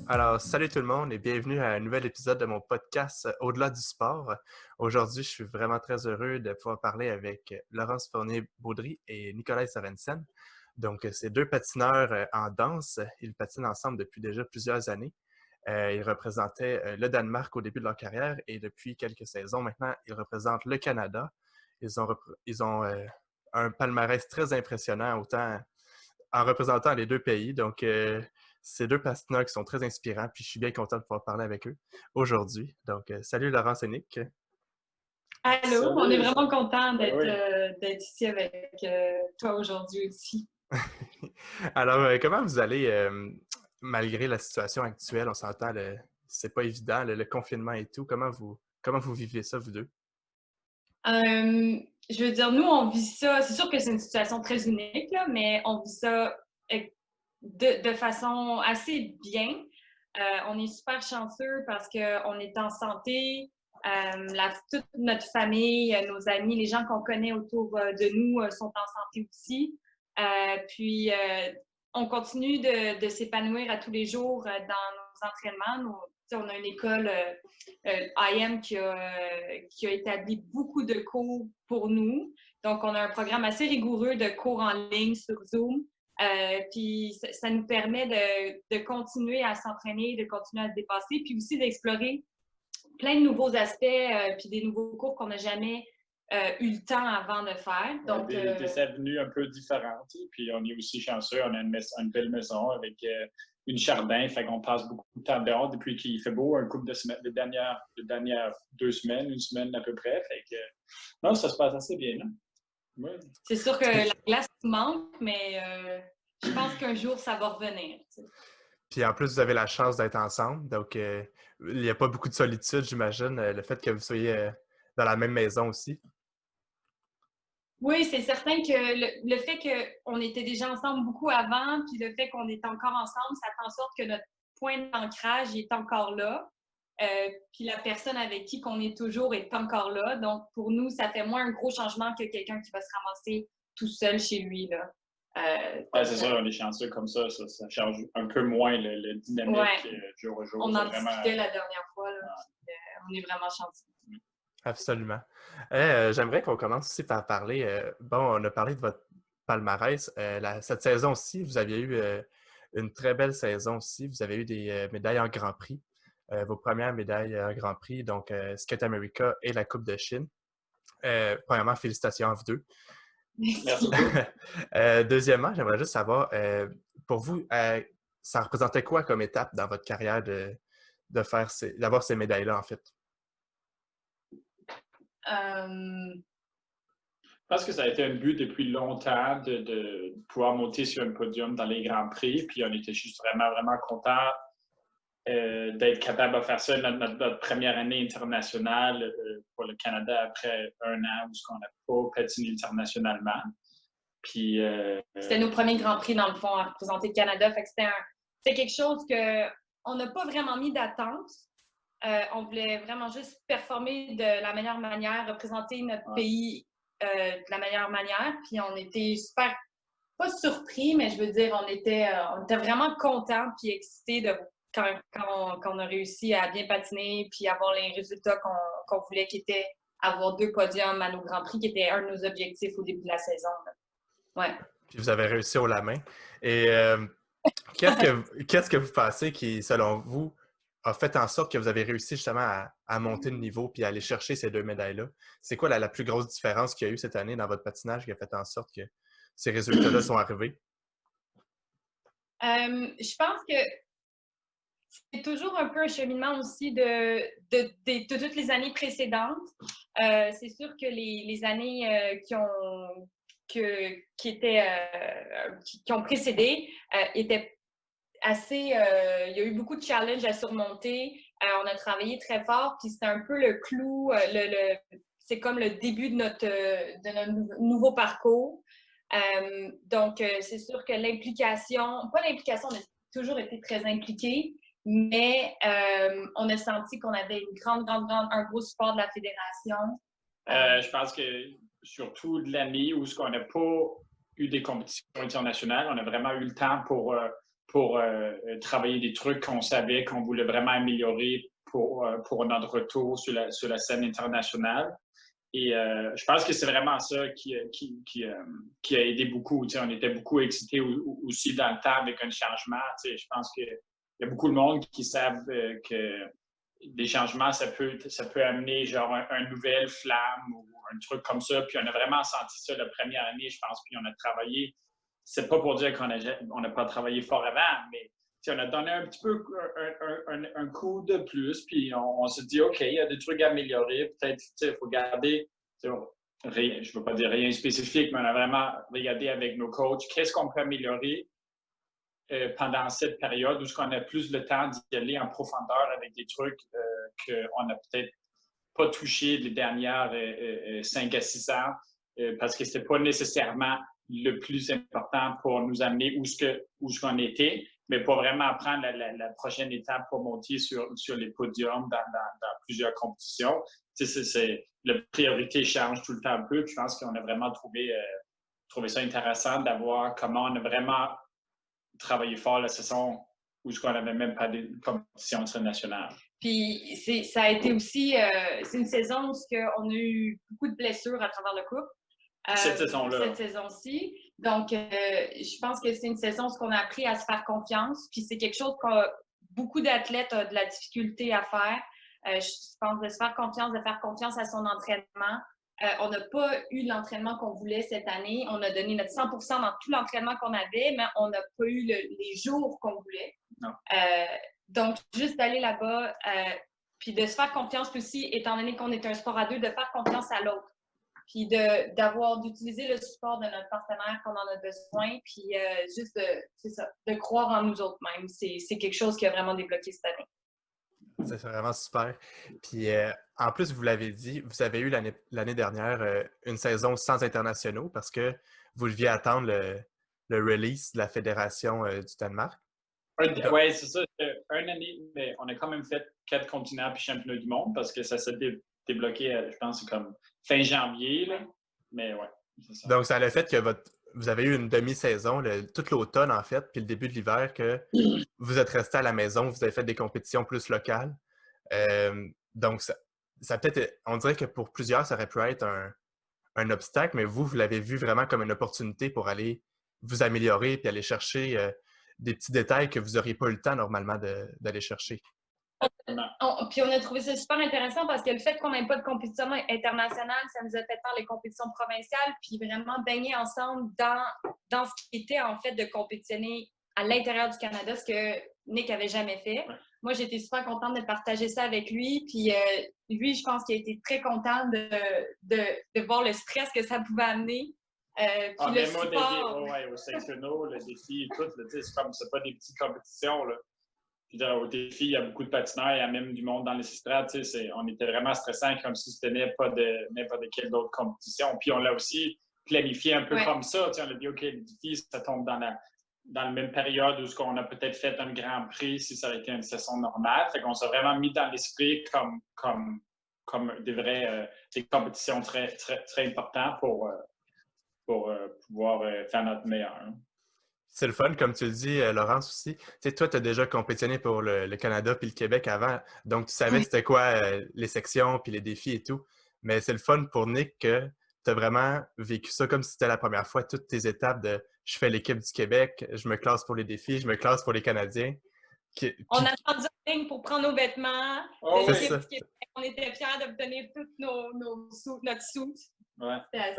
Alors, salut tout le monde et bienvenue à un nouvel épisode de mon podcast Au-delà du sport. Aujourd'hui, je suis vraiment très heureux de pouvoir parler avec Laurence Fournier-Baudry et Nicolas Sorensen. Donc, ces deux patineurs en danse, ils patinent ensemble depuis déjà plusieurs années. Ils représentaient le Danemark au début de leur carrière et depuis quelques saisons maintenant, ils représentent le Canada. Ils ont un palmarès très impressionnant, autant en représentant les deux pays. Donc, c'est deux patineurs qui sont très inspirants, puis je suis bien content de pouvoir parler avec eux aujourd'hui. Donc, salut Laurence et Nick. Allô, on est Salut! vraiment content Ben d'être oui. d'être ici avec toi aujourd'hui aussi. Alors, comment vous allez, malgré la situation actuelle, on s'entend, c'est pas évident, le confinement et tout, comment vous vivez ça, vous deux? Je veux dire, nous, on vit ça, c'est sûr que c'est une situation très unique, là, mais on vit ça de façon assez bien. On est super chanceux parce qu'on est en santé. Toute notre famille, nos amis, les gens qu'on connaît autour de nous sont en santé aussi. Puis, on continue de s'épanouir à tous les jours dans nos entraînements. On a une école IM qui a établi beaucoup de cours pour nous. Donc, on a un programme assez rigoureux de cours en ligne sur Zoom. Puis ça nous permet de continuer à s'entraîner, de continuer à se dépasser, puis aussi d'explorer plein de nouveaux aspects, puis des nouveaux cours qu'on n'a jamais eu le temps avant de faire. Donc, Des avenues un peu différentes. Puis on est aussi chanceux, on a une belle maison avec une jardin, fait qu'on passe beaucoup de temps dehors depuis qu'il fait beau, un couple de semaines, les dernières 2 semaines, une semaine à peu près. Fait que non, ça se passe assez bien, là. Ouais. c'est sûr que la glace nous manque, mais je pense qu'un jour, ça va revenir. Puis en plus, vous avez la chance d'être ensemble, donc il n'y a pas beaucoup de solitude, j'imagine, le fait que vous soyez dans la même maison aussi. Oui, c'est certain que le fait qu'on était déjà ensemble beaucoup avant, puis le fait qu'on est encore ensemble, ça fait en sorte que notre point d'ancrage est encore là. Puis la personne avec qui qu'on est toujours est encore là. Donc, pour nous, ça fait moins un gros changement que quelqu'un qui va se ramasser tout seul chez lui, là. C'est ça, on est chanceux comme ça change un peu moins le dynamique Ouais, jour au jour. on C'est en vraiment. discutait la dernière fois, là, puis, on est vraiment chanceux. Absolument. J'aimerais qu'on commence aussi par parler, bon, on a parlé de votre palmarès. Cette saison-ci, vous aviez eu une très belle saison aussi. Vous avez eu des médailles en Grand Prix, vos premières médailles en Grand Prix, donc Skate America et la Coupe de Chine. Premièrement, félicitations à vous deux. Merci beaucoup. Deuxièmement, j'aimerais juste savoir, pour vous, ça représentait quoi comme étape dans votre carrière d'avoir ces médailles-là, en fait? Euh, Je pense que ça a été un but depuis longtemps de pouvoir monter sur un podium dans les Grands Prix. Puis on était juste vraiment, vraiment contents d'être capable de faire ça notre première année internationale pour le Canada après un an où on n'a pas patiné internationalement. Puis, C'était nos premiers Grands Prix, dans le fond, à représenter le Canada. Fait que c'était quelque chose qu'on n'a pas vraiment mis d'attente. On voulait vraiment juste performer de la meilleure manière, représenter notre pays de la meilleure manière. Puis on était super, pas surpris, mais je veux dire, on était vraiment contents puis excités quand on a réussi à bien patiner puis avoir les résultats qu'on voulait, qui étaient avoir 2 podiums à nos Grands Prix, qui était un de nos objectifs au début de la saison. Là. Ouais. Puis vous avez réussi haut la main. Et qu'est-ce que vous pensez qui, selon vous, a fait en sorte que vous avez réussi justement à monter le niveau puis à aller chercher ces deux médailles-là? C'est quoi la plus grosse différence qu'il y a eu cette année dans votre patinage qui a fait en sorte que ces résultats-là sont arrivés? Je pense que c'est toujours un peu un cheminement aussi de toutes les années précédentes. C'est sûr que les années qui ont précédé étaient assez. Il y a eu beaucoup de challenges à surmonter. On a travaillé très fort, puis c'était un peu le clou. C'est comme le début de notre nouveau parcours. Donc, c'est sûr que pas l'implication, on a toujours été très impliqués, mais on a senti qu'on avait un gros support de la fédération. Je pense que surtout de l'année où on n'a pas eu des compétitions internationales, on a vraiment eu le temps pour travailler des trucs qu'on savait qu'on voulait vraiment améliorer pour notre retour sur la scène internationale. Et je pense que c'est vraiment ça qui a aidé beaucoup. Tu sais, on était beaucoup excités aussi dans le temps avec un changement. Tu sais, je pense qu'il y a beaucoup de monde qui savent que des changements, ça peut amener genre un nouvelle flamme ou un truc comme ça. Puis on a vraiment senti ça la première année, je pense. Puis on a travaillé. C'est pas pour dire qu'on n'a pas travaillé fort avant, mais on a donné un petit peu un coup de plus, puis on s'est dit, OK, il y a des trucs à améliorer. Peut-être, il faut garder, rien, je ne veux pas dire rien spécifique, mais on a vraiment regardé avec nos coachs, qu'est-ce qu'on peut améliorer pendant cette période où on a plus le temps d'y aller en profondeur avec des trucs qu'on n'a peut-être pas touché les dernières 5 à 6 ans, parce que ce n'était pas nécessairement le plus important pour nous amener où ce qu'on était, mais pour vraiment prendre la prochaine étape pour monter sur les podiums dans plusieurs compétitions. La priorité change tout le temps un peu. Puis je pense qu'on a vraiment trouvé ça intéressant d'avoir comment on a vraiment travaillé fort la saison où on n'avait même pas de compétition internationale. Puis ça a été aussi, c'est une saison où on a eu beaucoup de blessures à travers le couple. Cette saison-là. Cette saison-ci. Donc, je pense que c'est une saison où on a appris à se faire confiance. Puis c'est quelque chose que beaucoup d'athlètes ont de la difficulté à faire. Je pense de se faire confiance à son entraînement. On n'a pas eu l'entraînement qu'on voulait cette année. On a donné notre 100% dans tout l'entraînement qu'on avait, mais on n'a pas eu les jours qu'on voulait. Non. Donc, juste d'aller là-bas, puis de se faire confiance aussi, étant donné qu'on est un sport à deux, de faire confiance à l'autre. Puis d'utiliser le support de notre partenaire quand on en a besoin, puis juste de croire en nous autres mêmes. C'est quelque chose qui a vraiment débloqué cette année. C'est vraiment super. Puis en plus, vous l'avez dit, vous avez eu l'année dernière une saison sans internationaux parce que vous deviez attendre le release de la Fédération du Danemark. Oui, c'est ça. Une année, mais on a quand même fait 4 continents puis championnats du monde parce que ça s'est débloqué, je pense, comme fin janvier. Là. Mais ouais, c'est ça. Donc, ça a le fait que vous avez eu une demi-saison, toute l'automne en fait, puis le début de l'hiver, que vous êtes resté à la maison, vous avez fait des compétitions plus locales. Donc, ça peut-être, on dirait que pour plusieurs, ça aurait pu être un obstacle, mais vous l'avez vu vraiment comme une opportunité pour aller vous améliorer puis aller chercher des petits détails que vous n'auriez pas eu le temps normalement d'aller chercher. Puis on a trouvé ça super intéressant parce que le fait qu'on n'ait pas de compétition internationale, ça nous a fait faire les compétitions provinciales puis vraiment baigner ensemble dans ce qui était en fait de compétitionner à l'intérieur du Canada, ce que Nick avait jamais fait. Moi, j'étais super contente de partager ça avec lui. Puis lui, je pense qu'il a été très content de voir le stress que ça pouvait amener. Puis le support. Au sectionaux, le défi, tout, c'est pas des petites compétitions. Là. Puis, au défi, il y a beaucoup de patineurs, il y a même du monde dans les estrades. On était vraiment stressant comme si c'était n'importe quelle autre compétition. Puis on l'a aussi planifié un peu comme ça. On a dit, OK, le défi, ça tombe dans la même période où on a peut-être fait un Grand Prix si ça avait été une saison normale. Fait qu'on s'est vraiment mis dans l'esprit comme des compétitions très, très, très importantes pour pouvoir faire notre meilleur. Hein. C'est le fun, comme tu le dis, Laurence aussi. Tu sais, toi, tu as déjà compétitionné pour le Canada puis le Québec avant, donc tu savais c'était quoi les sections puis les défis et tout. Mais c'est le fun pour Nick que tu as vraiment vécu ça comme si c'était la première fois, toutes tes étapes de je fais l'équipe du Québec, je me classe pour les défis, je me classe pour les Canadiens. On a attendu en ligne pour prendre nos vêtements. L'équipe du Québec, on était fiers d'obtenir toute notre soute. Ouais.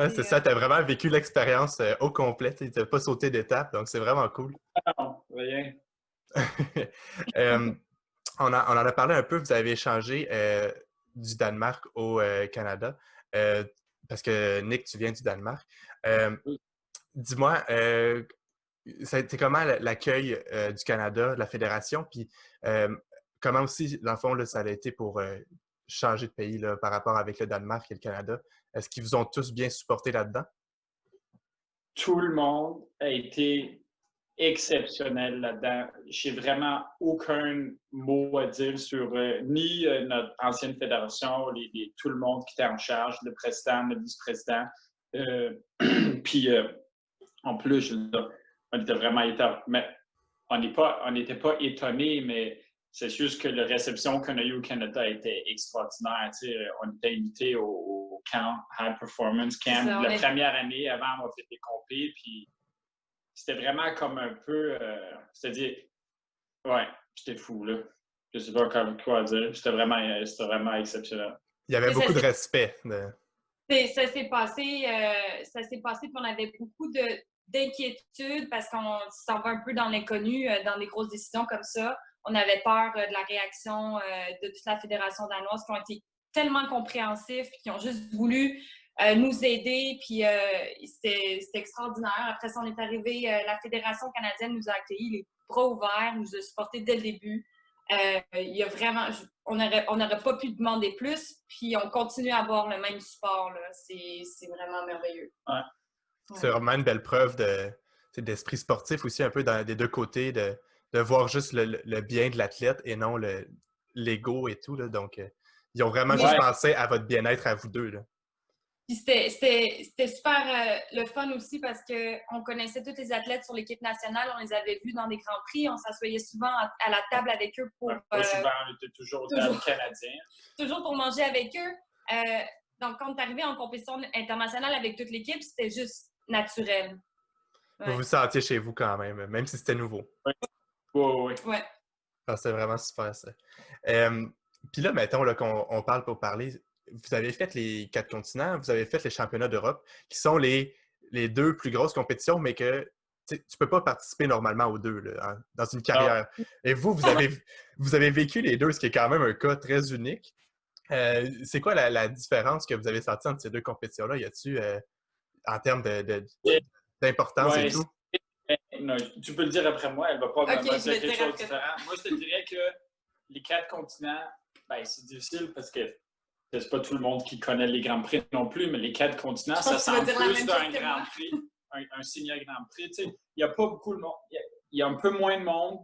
C'est ça, tu as vraiment vécu l'expérience au complet. Tu n'as pas sauté d'étape, donc c'est vraiment cool. Non, rien. On en a parlé un peu, vous avez échangé du Danemark au Canada, parce que Nick, tu viens du Danemark. Oui. Dis-moi, ça a été comment l'accueil du Canada, de la Fédération, puis comment aussi, dans le fond, là, ça a été pour changer de pays là, par rapport avec le Danemark et le Canada? Est-ce qu'ils vous ont tous bien supporté là-dedans? Tout le monde a été exceptionnel là-dedans. J'ai vraiment aucun mot à dire sur ni notre ancienne fédération, tout le monde qui était en charge, le président, le vice-président. Puis en plus, on était vraiment mais on n'était pas étonnés, mais c'est juste que la réception qu'on a eue au Canada était extraordinaire. Tu sais, on était invités au camp, High Performance Camp, la première année avant on a fait des compés, puis c'était vraiment comme un peu, c'est-à-dire, ouais, c'était fou, là. Je sais pas quoi dire. C'était vraiment exceptionnel. Il y avait beaucoup de respect. Ça s'est passé, puis on avait beaucoup d'inquiétudes parce qu'on s'en va un peu dans l'inconnu, dans des grosses décisions comme ça. On avait peur de la réaction de toute la fédération danoise qui ont été tellement compréhensifs, qui ont juste voulu nous aider, puis c'était extraordinaire. Après ça, on est arrivé, la fédération canadienne nous a accueillis les bras ouverts, nous a supportés dès le début. Il y a vraiment, on n'aurait pas pu demander plus, puis on continue à avoir le même support. C'est vraiment merveilleux. Ouais. C'est vraiment une belle preuve d'esprit sportif aussi, un peu des deux côtés, de voir juste le bien de l'athlète et non l'ego et tout. Là. Donc, ils ont vraiment juste pensé à votre bien-être à vous deux. Là. Puis c'était super le fun aussi parce qu'on connaissait tous les athlètes sur l'équipe nationale, on les avait vus dans des grands prix, on s'assoyait souvent à la table avec eux pour... Pas souvent, on était toujours dans le Canadien. Toujours pour manger avec eux. Donc, quand on est arrivé en compétition internationale avec toute l'équipe, c'était juste naturel. Ouais. Vous vous sentiez chez vous quand même si c'était nouveau. Oui. Ah, c'est vraiment super, ça. Puis là, mettons là, qu'on parle pour parler... Vous avez fait les 4 continents, vous avez fait les championnats d'Europe, qui sont les 2 plus grosses compétitions, mais que tu ne peux pas participer normalement aux 2 là, dans une carrière. Non. Et vous avez vécu les 2, ce qui est quand même un cas très unique. C'est quoi la différence que vous avez sentie entre ces 2 compétitions-là? Y a-t-il, en termes d'importance et tout? Non, tu peux le dire après moi, elle va pas me dire quelque chose de différent. Moi, je te dirais que les 4 continents, c'est difficile parce que c'est pas tout le monde qui connaît les Grands Prix non plus, mais les 4 continents, ça semble plus d'un Grand Prix, un senior Grand Prix. Il n'y a pas beaucoup de monde. Il y a un peu moins de monde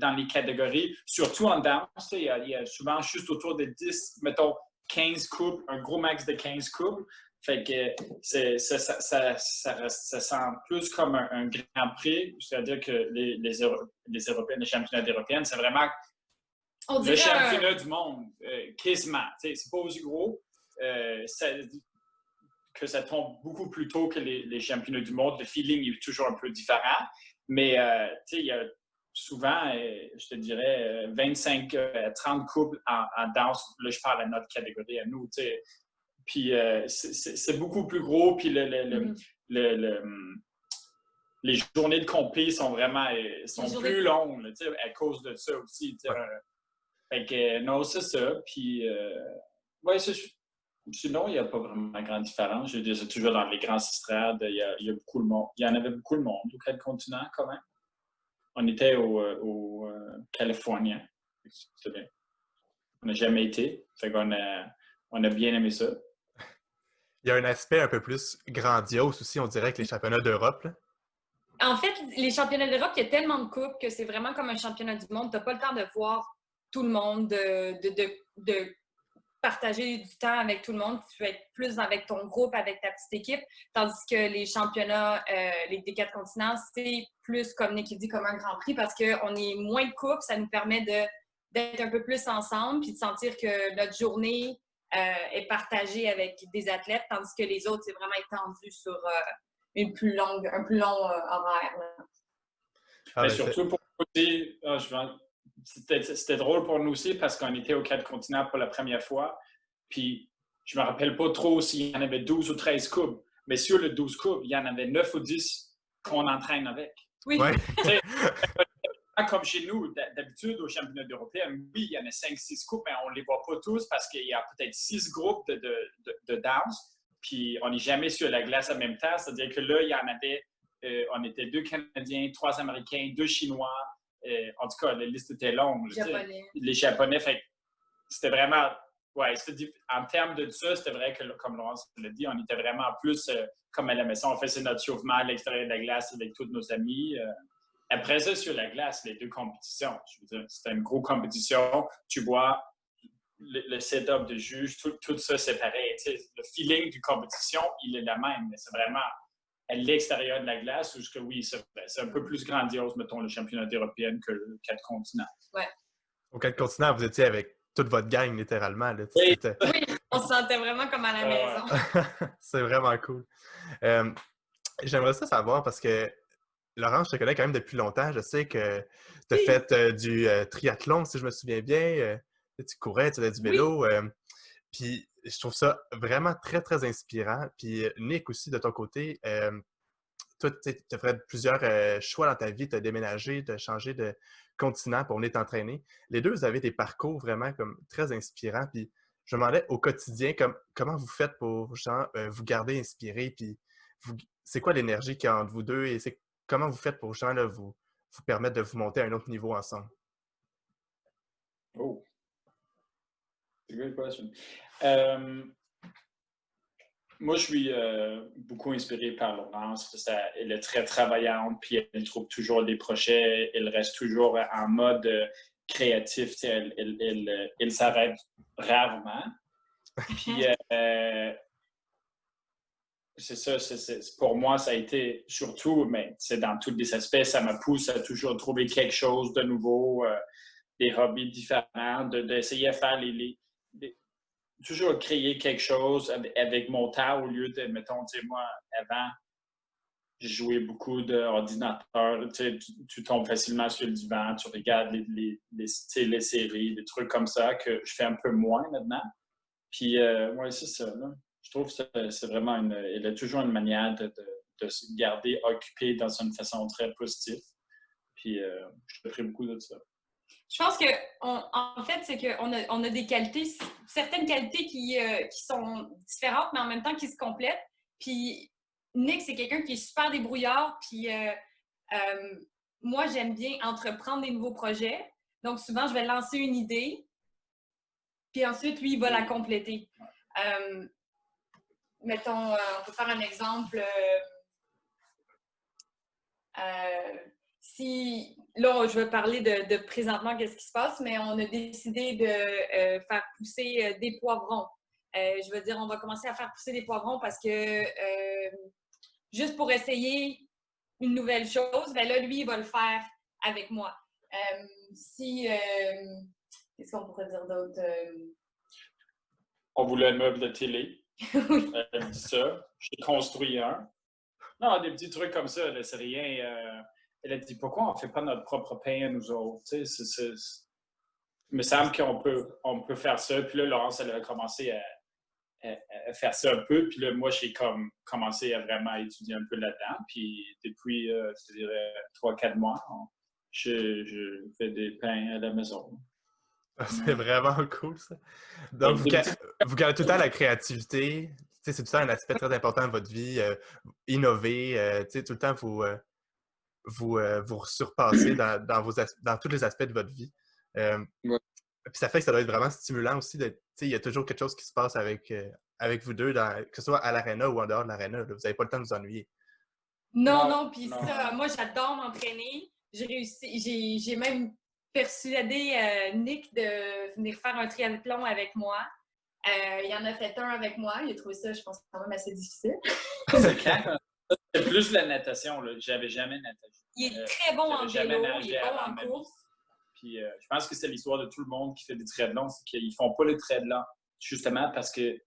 dans les catégories, surtout en danse. Il y a souvent juste autour de 10, mettons 15 couples, un gros max de 15 couples. Fait que ça sent plus comme un Grand Prix, c'est-à-dire que les Européennes, les championnats d'Européennes, c'est vraiment le championnat du monde, quasiment. C'est pas aussi gros. Que ça tombe beaucoup plus tôt que les championnats du monde. Le feeling est toujours un peu différent. Mais il y a souvent, je te dirais, 25, 30 couples en danse. Là, je parle à notre catégorie, à nous. Puis c'est beaucoup plus gros. Puis les journées de compé sont vraiment plus longues là, à cause de ça aussi. Fait que non, c'est ça. Puis, sinon, il n'y a pas vraiment de grande différence. Je veux dire, c'est toujours dans les grands estrades, il y a beaucoup de monde. Il y en avait beaucoup de monde aux 4 continents, quand même. On était au Californien. C'était bien. On n'a jamais été. Fait qu'on on a bien aimé ça. Il y a un aspect un peu plus grandiose aussi, on dirait, que les championnats d'Europe. Là. En fait, les championnats d'Europe, il y a tellement de coupes que c'est vraiment comme un championnat du monde. Tu n'as pas le temps de voir tout le monde, de partager du temps avec tout le monde. Tu peux être plus avec ton groupe, avec ta petite équipe. Tandis que les championnats des 4 continents, c'est plus, comme Nick dit, comme un Grand Prix parce qu'on est moins de coupes. Ça nous permet d'être un peu plus ensemble puis de sentir que notre journée est partagée avec des athlètes, tandis que les autres, c'est vraiment étendu sur un plus long horaire. Surtout pour nous aussi, c'était drôle pour nous aussi parce qu'on était aux 4 continents pour la première fois. Puis, je me rappelle pas trop s'il y en avait 12 ou 13 couples. Mais sur les 12 couples, il y en avait 9 ou 10 qu'on entraîne avec. Oui. Ouais. Comme chez nous, d'habitude, aux championnats européens, oui, il y en a 5-6 couples, mais on ne les voit pas tous parce qu'il y a peut-être 6 groupes de danse. Puis, on n'est jamais sur la glace en même temps. C'est-à-dire que là, il y en avait, on était 2 Canadiens, 3 Américains, 2 Chinois. En tout cas, la liste était longue. Les Japonais, fait, c'était vraiment... Ouais, en termes de ça, c'était vrai que, comme Laurence l'a dit, on était vraiment plus comme à la maison. On faisait notre chauffement à l'extérieur de la glace avec tous nos amis. Après ça, sur la glace, les 2 compétitions, je veux dire, c'était une grosse compétition. Tu vois, le setup de juge, tout ça, c'est pareil. Le feeling d'une compétition, il est le même, mais c'est vraiment à l'extérieur de la glace, ou est-ce que oui, c'est un peu plus grandiose, mettons, le championnat européen que le 4 continents. Ouais. Aux 4 continents, vous étiez avec toute votre gang, littéralement. Là. Oui. Oui, on se sentait vraiment comme à la maison. C'est vraiment cool. J'aimerais ça savoir parce que, Laurent, je te connais quand même depuis longtemps. Je sais que tu as fait du triathlon, si je me souviens bien. Tu courais, tu faisais du vélo. Puis je trouve ça vraiment très, très inspirant. Puis Nick aussi, de ton côté, toi, tu as fait plusieurs choix dans ta vie. Tu as déménagé, tu as changé de continent pour venir t'entraîner. Les deux, vous avez des parcours vraiment comme très inspirants. Puis je me demandais au quotidien, comment vous faites pour genre, vous garder inspiré. Puis c'est quoi l'énergie qu'il y a entre vous deux et comment vous faites pour genre, là, vous permettre de vous monter à un autre niveau ensemble? Oh, c'est une bonne question. Moi, je suis beaucoup inspiré par Laurence. Elle est très travaillante, puis elle trouve toujours des projets. Elle reste toujours en mode créatif. Elle s'arrête rarement. Puis, c'est ça. Pour moi, ça a été surtout, mais c'est dans tous les aspects, ça me pousse à toujours trouver quelque chose de nouveau, des hobbies différents, d'essayer de faire toujours créer quelque chose avec mon temps au lieu de, mettons, tu sais, moi, avant, j'ai joué beaucoup d'ordinateurs. Tu tombes facilement sur le divan, tu regardes les séries, des trucs comme ça que je fais un peu moins maintenant. Puis, ouais, c'est ça. Là. Je trouve que c'est vraiment elle a toujours une manière de se garder occupé dans une façon très positive. Puis, je te prie beaucoup de ça. Je pense que, en fait, c'est qu'on a des qualités, certaines qualités qui sont différentes, mais en même temps qui se complètent. Puis Nick, c'est quelqu'un qui est super débrouillard. Puis moi, j'aime bien entreprendre des nouveaux projets. Donc, souvent, je vais lancer une idée. Puis ensuite, lui, il va la compléter. Mettons, on peut faire un exemple. Si, là, je vais parler de présentement, qu'est-ce qui se passe, mais on a décidé de faire pousser des poivrons. Je veux dire, on va commencer à faire pousser des poivrons parce que juste pour essayer une nouvelle chose, ben là, lui, il va le faire avec moi. Qu'est-ce qu'on pourrait dire d'autre? On voulait un meuble de télé. Oui. Elle dit ça. J'ai construit un. Non, des petits trucs comme ça, là, c'est rien. Elle a dit, pourquoi on ne fait pas notre propre pain à nous autres? Tu sais, il me semble qu'on peut faire ça. Puis là, Laurence, elle a commencé à faire ça un peu. Puis là, moi, j'ai commencé à vraiment étudier un peu là-dedans. Puis depuis, je dirais, 3-4 mois, je fais des pains à la maison. C'est vraiment cool, ça. Donc, vous gardez tout le temps la créativité. C'est tout le temps un aspect très important de votre vie. Innover, tout le temps, vous surpassez dans tous les aspects de votre vie. Ouais. Puis ça fait que ça doit être vraiment stimulant aussi. Il y a toujours quelque chose qui se passe avec vous deux, que ce soit à l'aréna ou en dehors de l'aréna. Vous n'avez pas le temps de vous ennuyer. Non, puis ça, moi, j'adore m'entraîner. J'ai même persuadé Nick de venir faire un triathlon avec moi. Il en a fait un avec moi. Il a trouvé ça, je pense, quand même assez difficile. C'est plus la natation. J'avais jamais nagé. Il est très bon en vélo, il est bon en course. Puis je pense que c'est l'histoire de tout le monde qui fait des triathlons, c'est qu'ils font pas les triathlons justement parce qu'ils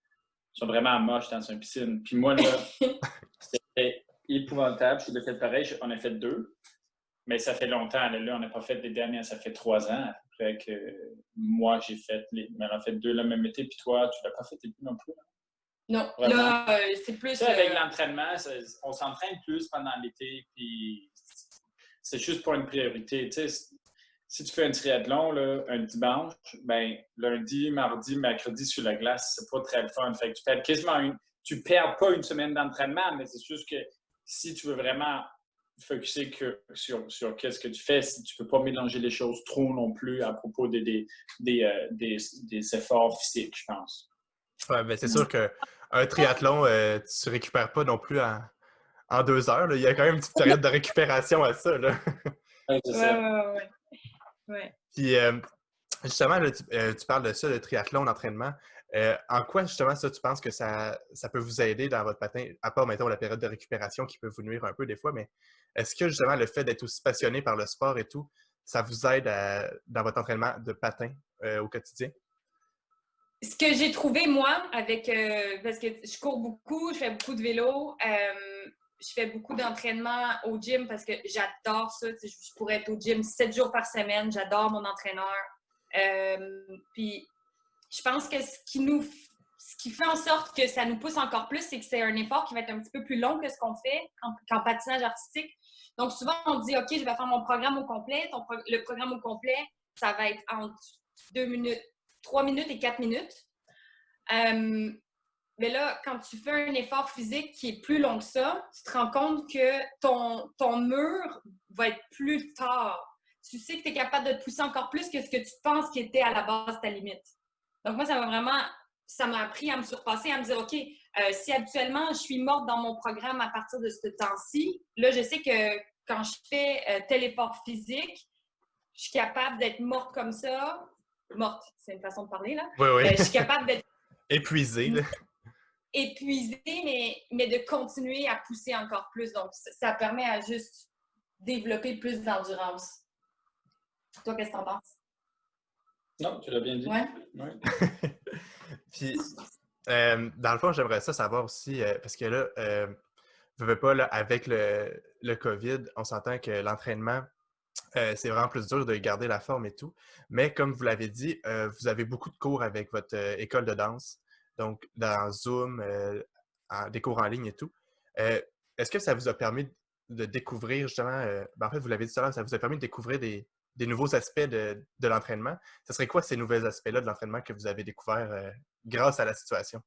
sont vraiment moches dans une piscine. Puis moi, là, c'était épouvantable. Je l'ai fait pareil. On a fait 2. Mais ça fait longtemps. Là, on n'a pas fait les dernières. Ça fait 3 ans à peu près que moi, j'ai fait mais on a fait 2 le même été. Puis toi, tu l'as pas fait plus non plus? Non. Là, c'est plus... avec l'entraînement, on s'entraîne plus pendant l'été. Puis c'est juste pour une priorité. Tu sais, si tu fais un triathlon là, un dimanche, ben lundi, mardi, mercredi sur la glace, c'est pas très fun. Fait que tu perds pas une semaine d'entraînement, mais c'est juste que si tu veux vraiment focuser sur qu'est-ce que tu fais, si tu peux pas mélanger les choses trop non plus à propos des efforts physiques, je pense. Ouais, ben c'est sûr qu'un triathlon, tu ne récupères pas non plus en 2 heures. Là. Il y a quand même une petite période de récupération à ça. Là. Ouais, c'est ça. Ouais. Puis, justement, là, tu parles de ça, le triathlon, l'entraînement. En quoi, justement, ça, tu penses que ça peut vous aider dans votre patin, à part, mettons, la période de récupération qui peut vous nuire un peu des fois, mais est-ce que, justement, le fait d'être aussi passionné par le sport et tout, ça vous aide dans votre entraînement de patin au quotidien? Ce que j'ai trouvé, moi, avec parce que je cours beaucoup, je fais beaucoup de vélo, je fais beaucoup d'entraînement au gym parce que j'adore ça. Je pourrais être au gym 7 jours par semaine. J'adore mon entraîneur. Puis, je pense que ce qui fait en sorte que ça nous pousse encore plus, c'est que c'est un effort qui va être un petit peu plus long que ce qu'on fait qu'en patinage artistique. Donc, souvent, on dit, OK, je vais faire mon programme au complet. Le programme au complet, ça va être entre 2 minutes, 3 minutes et 4 minutes. Mais là, quand tu fais un effort physique qui est plus long que ça, tu te rends compte que ton mur va être plus tard. Tu sais que tu es capable de te pousser encore plus que ce que tu penses qui était à la base ta limite. Donc moi, ça m'a appris à me surpasser, à me dire, OK, si habituellement je suis morte dans mon programme à partir de ce temps-ci, là, je sais que quand je fais tel effort physique, je suis capable d'être morte comme ça. Morte, c'est une façon de parler, là. Oui, oui. Je suis capable d'être Épuisé, là. épuisé, mais de continuer à pousser encore plus. Donc, ça permet à juste développer plus d'endurance. Toi, qu'est-ce que t'en penses? Non, tu l'as bien dit. Ouais. Ouais. Puis, dans le fond, j'aimerais ça savoir aussi, parce que là, veux pas, là, avec le COVID, on s'entend que l'entraînement, c'est vraiment plus dur de garder la forme et tout. Mais comme vous l'avez dit, vous avez beaucoup de cours avec votre école de danse, donc dans Zoom, des cours en ligne et tout. Est-ce que ça vous a permis de découvrir justement, en fait, vous l'avez dit tout à l'heure, ça vous a permis de découvrir des nouveaux aspects de l'entraînement? Ce serait quoi ces nouveaux aspects-là de l'entraînement que vous avez découverts grâce à la situation?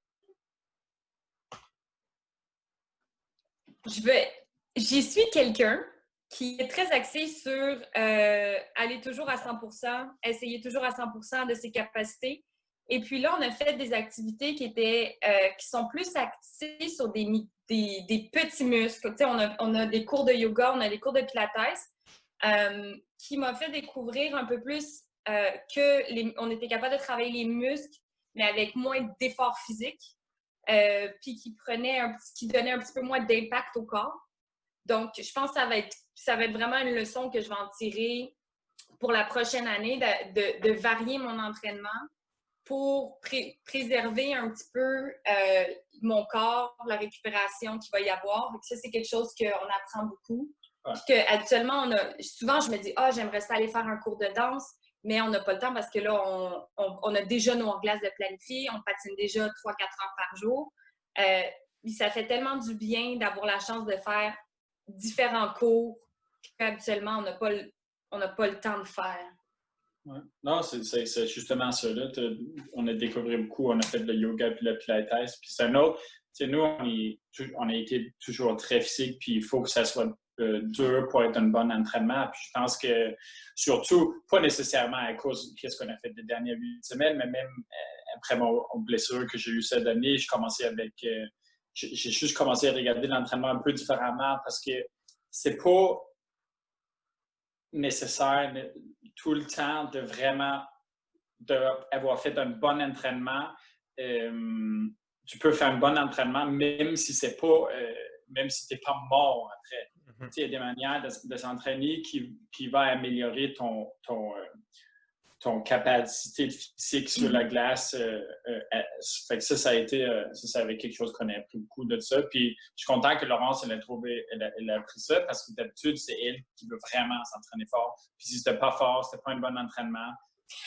J'y suis quelqu'un qui est très axé sur aller toujours à 100%, essayer toujours à 100% de ses capacités. Et puis là, on a fait des activités qui sont plus axées sur des petits muscles. Tu sais, on a des cours de yoga, on a des cours de pilates qui m'a fait découvrir un peu plus on était capable de travailler les muscles, mais avec moins d'efforts physiques. Puis qui donnait un petit peu moins d'impact au corps. Donc, je pense que ça va être vraiment une leçon que je vais en tirer pour la prochaine année, de varier mon entraînement pour préserver un petit peu mon corps, la récupération qu'il va y avoir. Donc, ça, c'est quelque chose qu'on apprend beaucoup. Ouais. Puis qu'actuellement, souvent, je me dis, j'aimerais ça aller faire un cours de danse, mais on n'a pas le temps parce que là, on a déjà nos glaces de planifier, on patine déjà 3-4 heures par jour. Puis ça fait tellement du bien d'avoir la chance de faire différents cours qu'habituellement, on n'a pas le temps de faire. Ouais. Non, c'est justement ça. Là. On a découvert beaucoup, on a fait le yoga puis le pilates. Puis c'est un autre. Nous, on a été toujours très physique, puis il faut que ça soit dur pour être un bon entraînement. Puis je pense que, surtout, pas nécessairement à cause de ce qu'on a fait les dernières 8 semaines, mais même après mon blessure que j'ai eue cette année, j'ai juste commencé à regarder l'entraînement un peu différemment parce que c'est pas nécessaire tout le temps de vraiment avoir fait un bon entraînement. Tu peux faire un bon entraînement même si c'est pas même si t'es pas mort après. Mm-hmm. Il y a des manières de s'entraîner qui va améliorer ton capacité physique sur la glace. Fait que ça a été ça avait quelque chose qu'on a appris beaucoup de ça. Puis je suis content que Laurence elle a appris ça parce que d'habitude, c'est elle qui veut vraiment s'entraîner fort. Puis si c'était pas fort, c'était pas un bon entraînement.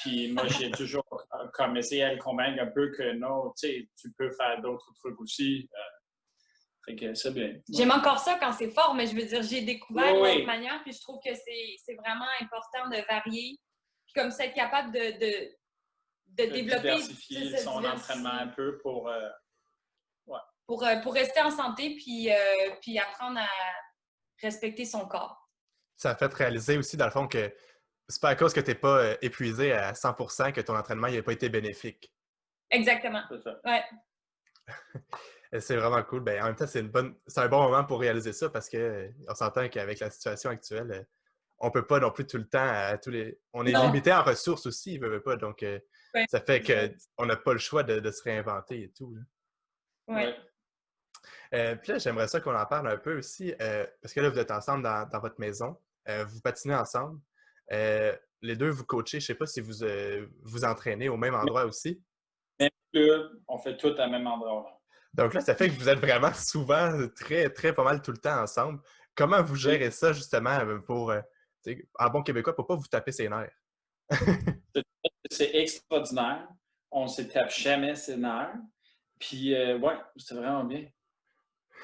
Puis moi, j'ai toujours comme essayé à le convaincre un peu que non, tu peux faire d'autres trucs aussi. Fait que c'est bien. Ouais. J'aime encore ça quand c'est fort, mais je veux dire, j'ai découvert d'autres manières, puis je trouve que c'est vraiment important de varier. Puis comme ça, être capable de développer... Diversifier son entraînement un peu pour rester en santé, puis apprendre à respecter son corps. Ça a fait réaliser aussi, dans le fond, que c'est pas à cause que tu n'es pas épuisé à 100% que ton entraînement n'a pas été bénéfique. Exactement. C'est ça. Ouais. C'est vraiment cool. Ben, en même temps, c'est un bon moment pour réaliser ça parce qu'on s'entend qu'avec la situation actuelle, on peut pas non plus tout le temps à tous les. On est Non. limité en ressources aussi, veut pas. Donc, Ouais. ça fait qu'on n'a pas le choix de se réinventer et tout. Là. Ouais. Puis là, j'aimerais ça qu'on en parle un peu aussi, parce que là, vous êtes ensemble dans votre maison, vous patinez ensemble. Les deux, vous coachez, je sais pas si vous vous entraînez au même endroit aussi. Même club, on fait tout à même endroit. Donc là, ça fait que vous êtes vraiment souvent très, très pas mal tout le temps ensemble. Comment vous gérez ça justement pour, en bon québécois, pour pas vous taper ses nerfs? C'est extraordinaire. On se tape jamais ses nerfs. Puis, ouais, c'est vraiment bien.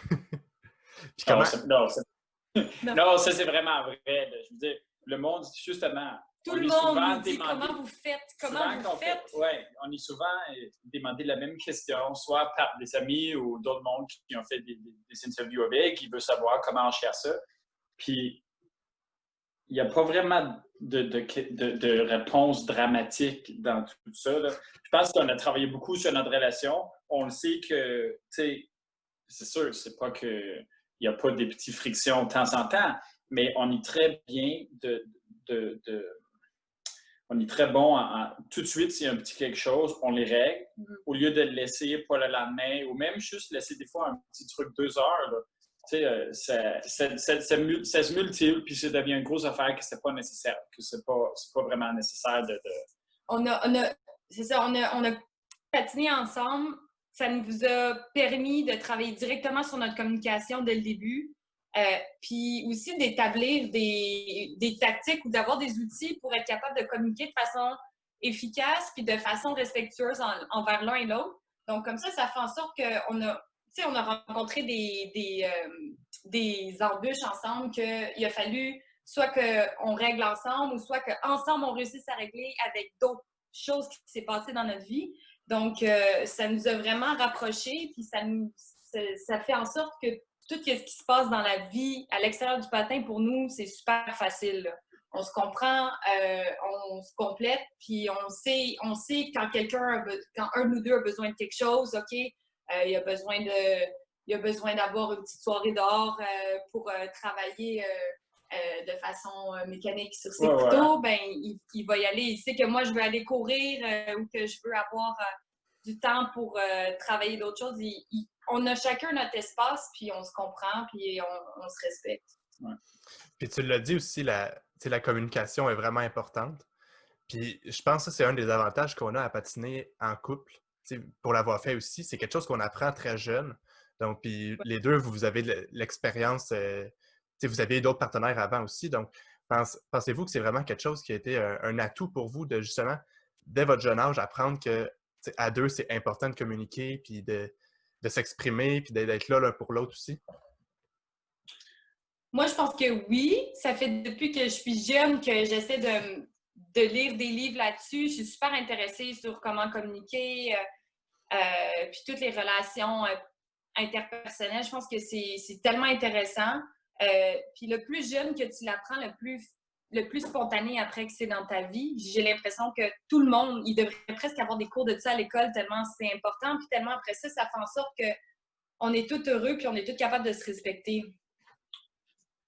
Puis comment... Non, ça, c'est vraiment vrai. Là. Je veux dire, le monde, justement... Tout le monde nous dit comment vous faites. Oui, on est souvent demandé la même question, soit par des amis ou d'autres mondes qui ont fait des interviews avec, qui veulent savoir comment on gère ça. Puis, il n'y a pas vraiment de réponse dramatique dans tout ça. Là. Je pense qu'on a travaillé beaucoup sur notre relation. On le sait que, tu sais, c'est sûr, c'est pas que il n'y a pas des petites frictions de temps en temps, mais on est très bien on est très bon tout de suite, s'il y a un petit quelque chose, on les règle, au lieu de le laisser pour le lendemain, ou même juste laisser des fois un petit truc 2 heures. Là. Tu sais, ça se multiplie, puis ça devient une grosse affaire que c'est pas nécessaire, que c'est pas vraiment nécessaire de... C'est ça, on a patiné ensemble. Ça nous a permis de travailler directement sur notre communication dès le début. Puis aussi d'établir des tactiques ou d'avoir des outils pour être capable de communiquer de façon efficace puis de façon respectueuse envers l'un et l'autre. Donc, comme ça fait en sorte qu'on a rencontré des embûches ensemble qu'il a fallu soit qu'on règle ensemble ou soit qu'ensemble on réussisse à régler avec d'autres choses qui s'est passées dans notre vie. Donc, ça nous a vraiment rapprochés puis ça fait en sorte que tout ce qui se passe dans la vie à l'extérieur du patin, pour nous, c'est super facile. Là. On se comprend, on se complète, puis on sait quand quand un ou deux a besoin de quelque chose, OK, il y a besoin d'avoir une petite soirée dehors pour travailler de façon mécanique sur ses couteaux, ben il va y aller. Il sait que moi, je veux aller courir ou que je veux avoir du temps pour travailler d'autres choses. On a chacun notre espace, puis on se comprend, puis on se respecte. Ouais. Puis tu l'as dit aussi, la communication est vraiment importante. Puis je pense que c'est un des avantages qu'on a à patiner en couple. Pour l'avoir fait aussi, c'est quelque chose qu'on apprend très jeune. Donc, puis les deux, vous avez l'expérience, vous avez d'autres partenaires avant aussi. Donc, pensez-vous que c'est vraiment quelque chose qui a été un atout pour vous de justement, dès votre jeune âge, apprendre que à deux, c'est important de communiquer, puis de s'exprimer, puis d'être là l'un pour l'autre aussi? Moi, je pense que oui. Ça fait depuis que je suis jeune que j'essaie de lire des livres là-dessus. Je suis super intéressée sur comment communiquer, puis toutes les relations interpersonnelles. Je pense que c'est tellement intéressant. Puis le plus jeune que tu l'apprends, le plus spontané après que c'est dans ta vie. J'ai l'impression que tout le monde, il devrait presque avoir des cours de ça à l'école tellement c'est important. Puis tellement après ça fait en sorte qu'on est tous heureux puis on est tous capables de se respecter.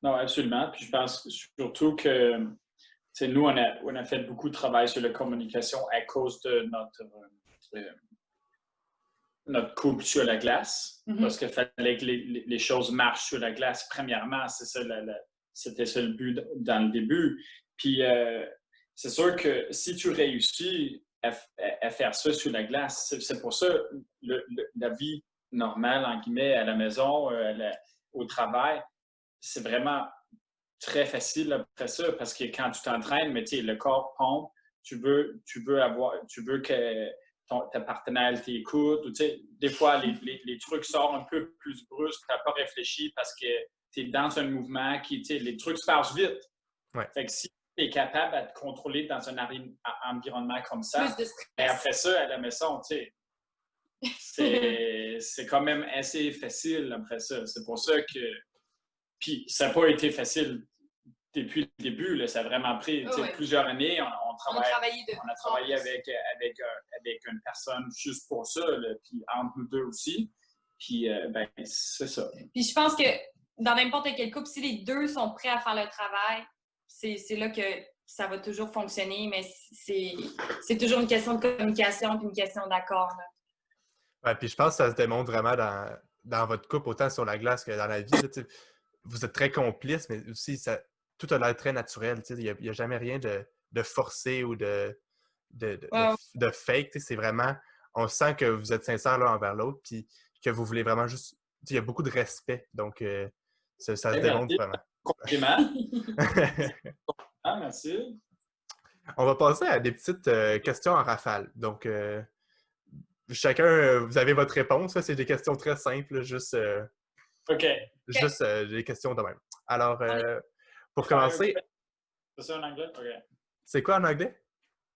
Non, absolument. Puis je pense surtout que nous, on a fait beaucoup de travail sur la communication à cause de notre couple sur la glace. Parce qu'il fallait que les choses marchent sur la glace. Premièrement, c'était ça le but dans le début. Puis c'est sûr que si tu réussis à faire ça sur la glace, c'est pour ça la vie normale, en guillemets, à la maison, au travail, c'est vraiment très facile après ça parce que quand tu t'entraînes, mais le corps pompe, tu veux que ta partenaire t'écoute. Ou, des fois, les trucs sortent un peu plus brusques, tu n'as pas réfléchi parce que tu es dans un mouvement qui, les trucs se passent vite. Ouais. Fait que si tu es capable de te contrôler dans un environnement comme ça, et après ça, à la maison, c'est quand même assez facile après ça. C'est pour ça que... Puis, ça n'a pas été facile depuis le début. Là, ça a vraiment pris plusieurs années. On a travaillé avec une personne juste pour ça, là, puis entre nous deux aussi. Puis, c'est ça. Puis, je pense que dans n'importe quel couple, si les deux sont prêts à faire le travail, c'est là que ça va toujours fonctionner, mais c'est toujours une question de communication puis une question d'accord. Ouais, puis je pense que ça se démontre vraiment dans votre couple, autant sur la glace que dans la vie. Là, vous êtes très complices, mais aussi tout a l'air très naturel. Il n'y a jamais rien de forcé ou Ouais. de fake. C'est vraiment, on sent que vous êtes sincères l'un envers l'autre, puis que vous voulez vraiment juste. Il y a beaucoup de respect, donc ça se démontre Merci. vraiment. Compliment. Ah, merci. On va passer à des petites questions en rafale. Donc, chacun, vous avez votre réponse. Là, c'est des questions très simples, juste OK. des questions de même. Alors, pour commencer, C'est ça en anglais? OK. c'est quoi en anglais?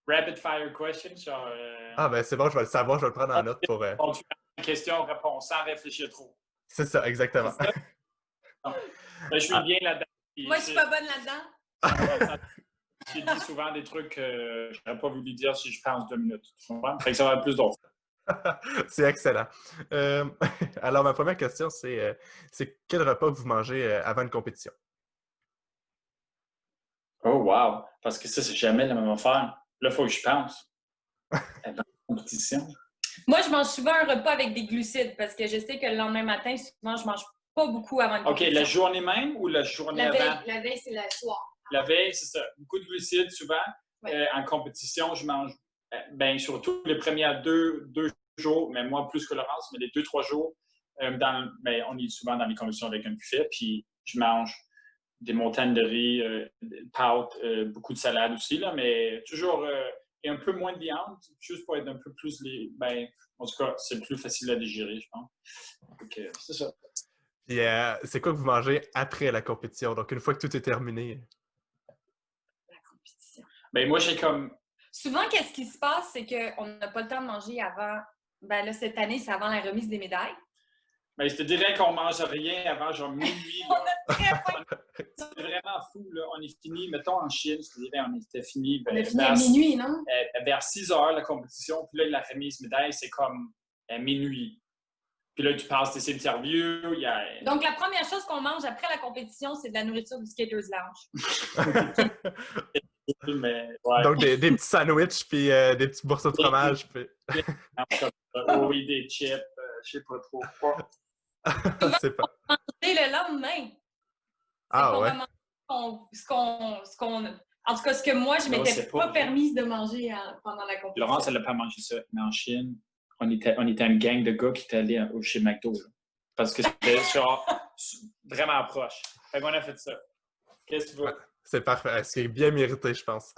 Rapid fire question, genre... Ah, ben c'est bon, je vais le savoir, je vais le prendre en note pour. Question-réponse sans réfléchir trop. C'est ça, exactement. C'est ça? Non. Ben, je suis bien là-dedans. Moi, je suis pas bonne là-dedans. J'ai dit souvent des trucs que je n'aurais pas voulu dire si je pense 2 minutes. Tu comprends? Fait que ça va être plus drôle. C'est excellent. Alors, ma première question, c'est quel repas que vous mangez avant une compétition? Oh, wow! Parce que ça, c'est jamais la même affaire. Là, il faut que je pense. Avant la compétition. Moi, je mange souvent un repas avec des glucides parce que je sais que le lendemain matin, souvent, je mange pas beaucoup avant une OK, compétition. la journée même ou la journée avant? La veille, c'est le soir. La veille, c'est ça. Beaucoup de glucides, souvent. Ouais. En compétition, je mange, surtout les premiers deux jours, mais moi plus que Laurence, mais les 2-3 jours, on est souvent dans les conditions avec un buffet, puis je mange des montagnes de riz, des pâtes, beaucoup de salade aussi, là, mais toujours et un peu moins de viande, juste pour être un peu plus... en tout cas, c'est plus facile à digérer, je pense. Donc, c'est ça. Puis, c'est quoi que vous mangez après la compétition? Donc, une fois que tout est terminé. La compétition. Ben, moi, j'ai comme... Souvent, qu'est-ce qui se passe, c'est qu'on n'a pas le temps de manger avant... Ben là, cette année, c'est avant la remise des médailles. Ben, je te dirais qu'on mange rien avant genre minuit. On a très faim. C'est vraiment fou, là. On est fini, mettons en Chine, je te dirais, on était fini. On a fini à minuit, non? Vers 6 heures, la compétition. Puis là, la remise médaille, c'est comme à minuit. Puis là, tu passes tes interviews. Donc, la première chose qu'on mange après la compétition, c'est de la nourriture du Skaters Lounge. Mais, ouais. Donc, des petits sandwichs, puis des petits morceaux de fromage. Puis... oui, des chips, je sais pas trop. C'est pas... Et le lendemain, Ah, qu'on ouais. va manger ce qu'on... En tout cas, ce que moi, je m'étais pas permise de manger pendant la compétition. Laurence, elle n'a pas mangé ça. Mais en Chine, on était une gang de gars qui étaient allés chez McDo. Là, parce que c'était genre vraiment proche. Fait qu'on a fait ça. Qu'est-ce que tu veux? C'est parfait. C'est bien mérité, je pense.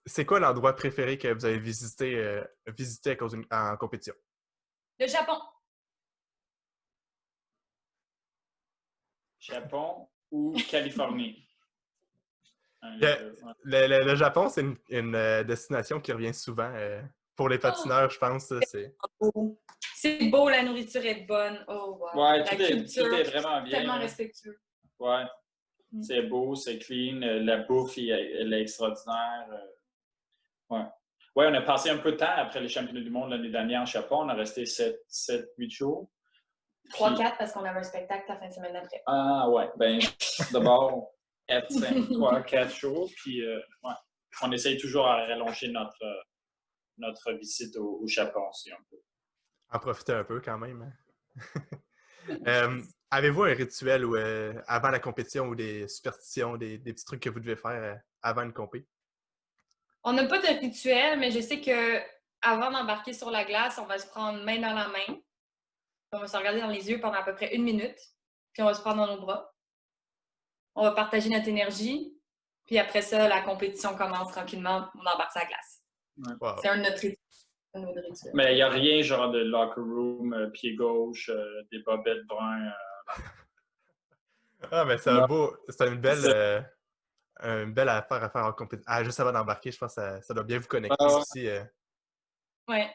C'est quoi l'endroit préféré que vous avez visité en compétition? Le Japon. Japon ou Californie? Le Japon, c'est une destination qui revient souvent. Pour les patineurs, je pense. C'est beau, la nourriture est bonne. Oh, wow. Ouais, la culture, tout est vraiment bien. tellement respectueux. Ouais. C'est beau, c'est clean. La bouffe, elle est extraordinaire. Ouais. Ouais, on a passé un peu de temps après les championnats du monde l'année dernière en Japon. On a resté 7-8 jours. 3-4 parce qu'on avait un spectacle la fin de semaine d'après. Ah ouais, ben d'abord 3-4 jours. Puis ouais, on essaye toujours à rallonger notre visite au Japon aussi un peu. En profiter un peu quand même. Avez-vous un rituel avant la compétition ou des superstitions, des petits trucs que vous devez faire avant une compé? On n'a pas de rituel, mais je sais que avant d'embarquer sur la glace, on va se prendre main dans la main. On va se regarder dans les yeux pendant à peu près 1 minute, puis on va se prendre dans nos bras. On va partager notre énergie, puis après ça, la compétition commence tranquillement, on embarque sur la glace. Ouais. Wow. C'est un de notre rituel. Mais il n'y a rien genre de locker room, pied gauche, des bobettes bruns. Ah, mais c'est une belle affaire à faire en compétition. Ah, juste avant d'embarquer, je pense que ça doit bien vous connecter aussi. Ouais.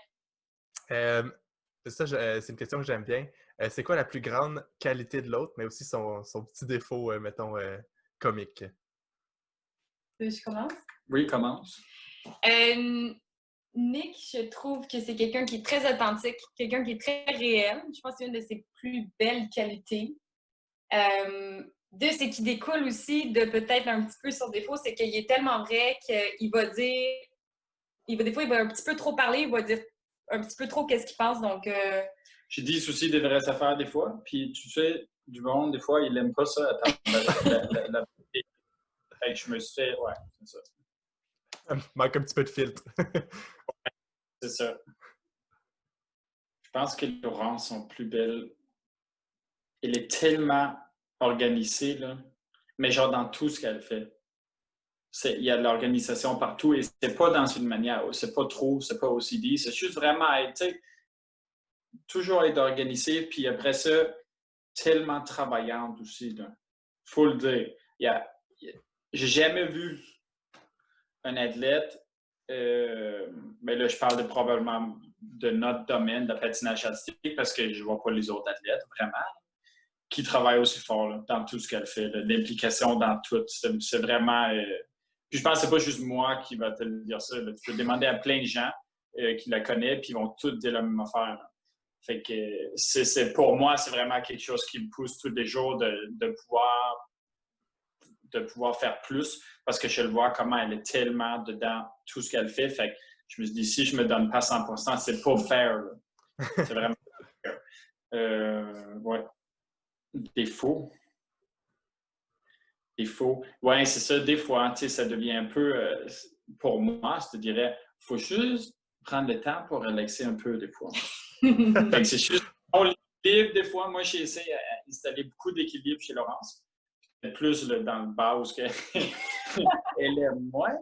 Ça, c'est une question que j'aime bien. C'est quoi la plus grande qualité de l'autre, mais aussi son petit défaut, mettons, comique? Je commence? Oui, commence. Nick, je trouve que c'est quelqu'un qui est très authentique, quelqu'un qui est très réel. Je pense que c'est une de ses plus belles qualités. de ce qui découle aussi de peut-être un petit peu son défaut, c'est qu'il est tellement vrai qu'il va dire, des fois, il va un petit peu trop parler, il va dire un petit peu trop qu'est-ce qu'il pense, donc... J'ai dit aussi des vraies affaires des fois, puis tu sais, du monde, des fois, il n'aime pas ça. Attends, fait que je me suis fait, ouais, c'est ça. Manque un petit peu de filtre. C'est ça. Je pense que Laurence, son plus belle, elle est tellement organisée, là, mais genre dans tout ce qu'elle fait. Il y a de l'organisation partout et c'est pas dans une manière, c'est pas trop, c'est pas OCD, c'est juste vraiment être, tu sais, toujours être organisé, puis après ça, tellement travaillante aussi, là. Faut le dire. J'ai jamais vu un athlète, mais là, je parle probablement de notre domaine de patinage artistique parce que je ne vois pas les autres athlètes, vraiment, qui travaillent aussi fort là, dans tout ce qu'elle fait, l'implication dans tout. C'est vraiment... puis je pense que c'est pas juste moi qui va te dire ça. Là. Tu peux demander à plein de gens qui la connaissent, puis ils vont tous dire la même affaire. Là. Fait que pour moi, c'est vraiment quelque chose qui me pousse tous les jours de pouvoir faire plus parce que je le vois comment elle est tellement dedans tout ce qu'elle fait. Fait que je me suis dit, si je me donne pas 100%, c'est pas fair. Là. C'est vraiment pas fair. Ouais. Défaut. Ouais, c'est ça. Des fois, tu sais, ça devient un peu, pour moi, je te dirais, il faut juste prendre le temps pour relaxer un peu des fois. Fait que c'est juste, on l'équilibre des fois. Moi, j'ai essayé d'installer beaucoup d'équilibre chez Laurence. Plus là, dans le bas où elle aime moins.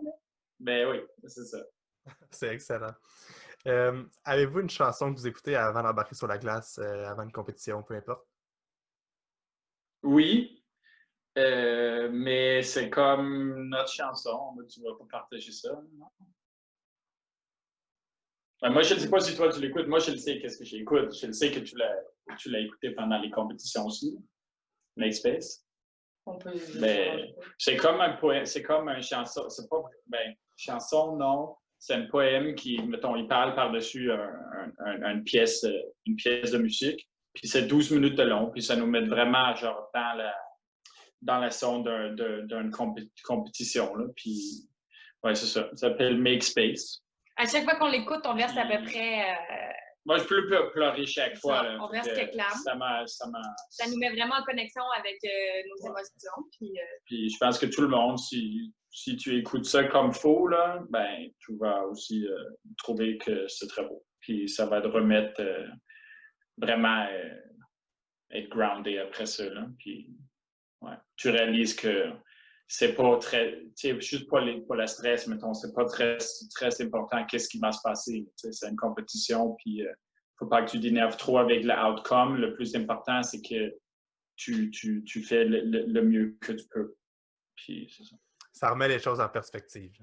Ben oui, c'est ça. C'est excellent. Avez-vous une chanson que vous écoutez avant d'embarquer sur la glace, avant une compétition, peu importe? Oui, mais c'est comme notre chanson. Tu ne vas pas partager ça, non? Ben, moi, je ne sais pas si toi, tu l'écoutes. Moi, je le sais qu'est-ce que j'écoute. Je le sais que tu l'as écouté pendant les compétitions aussi. Make Space. On peut... Ben, c'est comme un poème, c'est comme un chanson. C'est pas, ben, chanson, non. C'est un poème qui, mettons, il parle par-dessus une pièce de musique. Puis c'est 12 minutes de long. Puis ça nous met vraiment, genre, dans la zone d'une compétition. Là. Puis, ouais, c'est ça. Ça s'appelle Make Space. À chaque fois qu'on l'écoute, on verse à peu près... Moi, je peux pleurer chaque fois. Là, on verse quelques larmes. Ça nous met vraiment en connexion avec nos émotions. Puis je pense que tout le monde, si tu écoutes ça comme faux, là, ben, tu vas aussi trouver que c'est très beau. Puis ça va te remettre vraiment être groundé après ça. Là. Puis ouais, tu réalises que c'est pas très, tu sais, juste pour le stress, mettons, c'est pas très, très important qu'est-ce qui va se passer. Tu sais, c'est une compétition, puis faut pas que tu t'énerves trop avec l'outcome. Le plus important, c'est que tu fais le mieux que tu peux. Puis c'est ça. Ça remet les choses en perspective.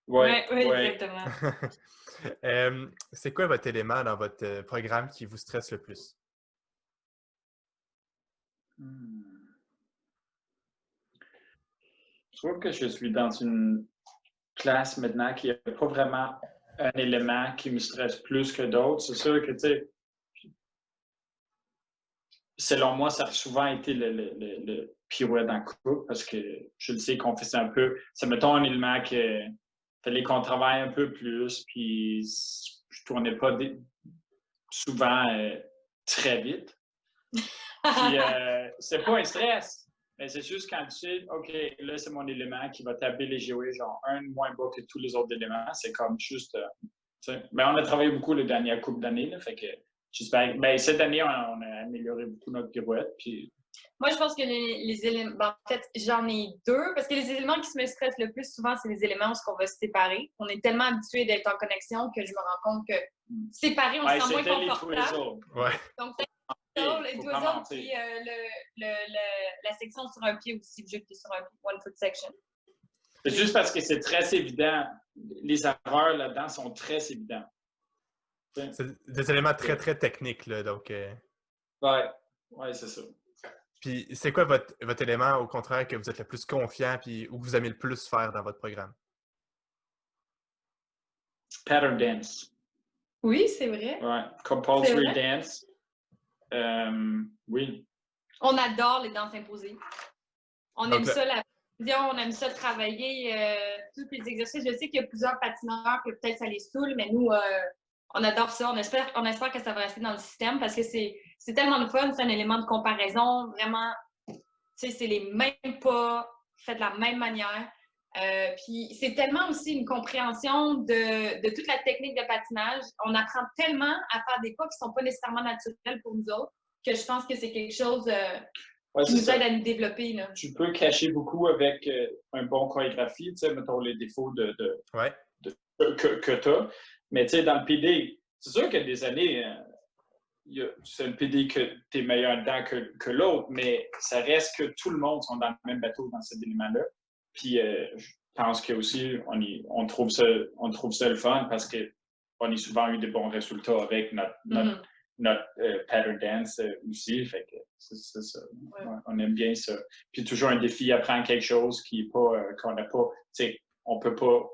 Oui, exactement. C'est quoi votre élément dans votre programme qui vous stresse le plus? Je trouve que je suis dans une classe maintenant qui n'a pas vraiment un élément qui me stresse plus que d'autres. C'est sûr que, tu sais, selon moi, ça a souvent été le pirouette en couple parce que je le sais qu'on fait ça un peu. Ça mettons un élément que fallait qu'on travaille un peu plus, puis je tournais pas souvent très vite. Puis c'est pas un stress. Mais c'est juste quand tu sais, OK, là, c'est mon élément qui va taper les jouets, genre un moins bas que tous les autres éléments. C'est comme juste. Mais on a travaillé beaucoup les dernières coupes d'années, là, fait que j'espère. Ben, cette année, on a amélioré beaucoup notre pirouette. Puis... Moi, je pense que les éléments. Ben, en fait, j'en ai deux, parce que les éléments qui me stressent le plus souvent, c'est les éléments où on va se séparer. On est tellement habitué d'être en connexion que je me rends compte que séparer, on se sent moins confortable. Ouais. Donc, les deux autres, puis la section sur un pied aussi, le jeu qui est sur un pied, one foot section. C'est juste parce que c'est très évident. Les erreurs là-dedans sont très évidentes. C'est des éléments très, très techniques, là, donc... Ouais, c'est ça. Puis, c'est quoi votre élément, au contraire, que vous êtes le plus confiant puis où vous aimez le plus faire dans votre programme? Pattern dance. Oui, c'est vrai. Ouais, compulsory dance. Oui. On adore les danses imposées. On Donc, aime ça, la précision, on aime ça travailler tous les exercices. Je sais qu'il y a plusieurs patineurs que peut-être ça les saoule, mais nous, on adore ça. On espère que ça va rester dans le système parce que c'est tellement de fun. C'est un élément de comparaison. Vraiment, tu sais, c'est les mêmes pas, fait de la même manière. Puis c'est tellement aussi une compréhension de toute la technique de patinage. On apprend tellement à faire des pas qui ne sont pas nécessairement naturels pour nous autres que je pense que c'est quelque chose qui nous aide à nous développer. Là. Tu peux cacher beaucoup avec un bon chorégraphie, tu sais, mettons les défauts ouais. que tu as. Mais tu sais, dans le PD, c'est sûr qu'il y a des années, c'est le PD que tu es meilleur dedans que l'autre, mais ça reste que tout le monde sont dans le même bateau dans cet élément-là. Puis je pense que aussi on trouve ça le fun parce qu'on a souvent eu de bons résultats avec notre pattern dance aussi. Fait que c'est ça. Ouais. Ouais, on aime bien ça. Puis toujours un défi, apprendre quelque chose qui est pas qu'on n'a pas. Tu sais, on peut pas